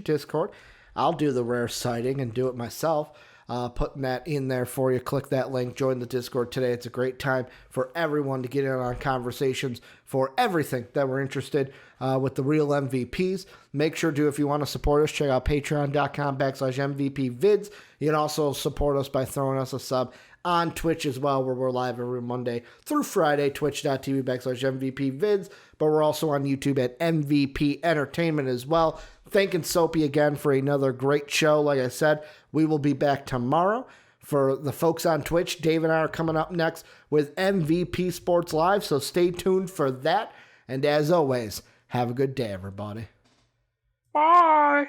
Discord. I'll do the rare sighting and do it myself. putting that in there for you. Click that link, join the Discord today. It's a great time for everyone to get in on conversations for everything that we're interested with the real MVPs. Make sure to, if you want to support us, check out patreon.com/MVPvids. You can also support us by throwing us a sub on Twitch as well, where we're live every Monday through Friday, twitch.tv/MVPvids. But we're also on YouTube at MVP Entertainment as well. Thanking Soapy again for another great show. Like I said, we will be back tomorrow. For the folks on Twitch, Dave and I are coming up next with MVP Sports Live, so stay tuned for that. And as always, have a good day, everybody. Bye.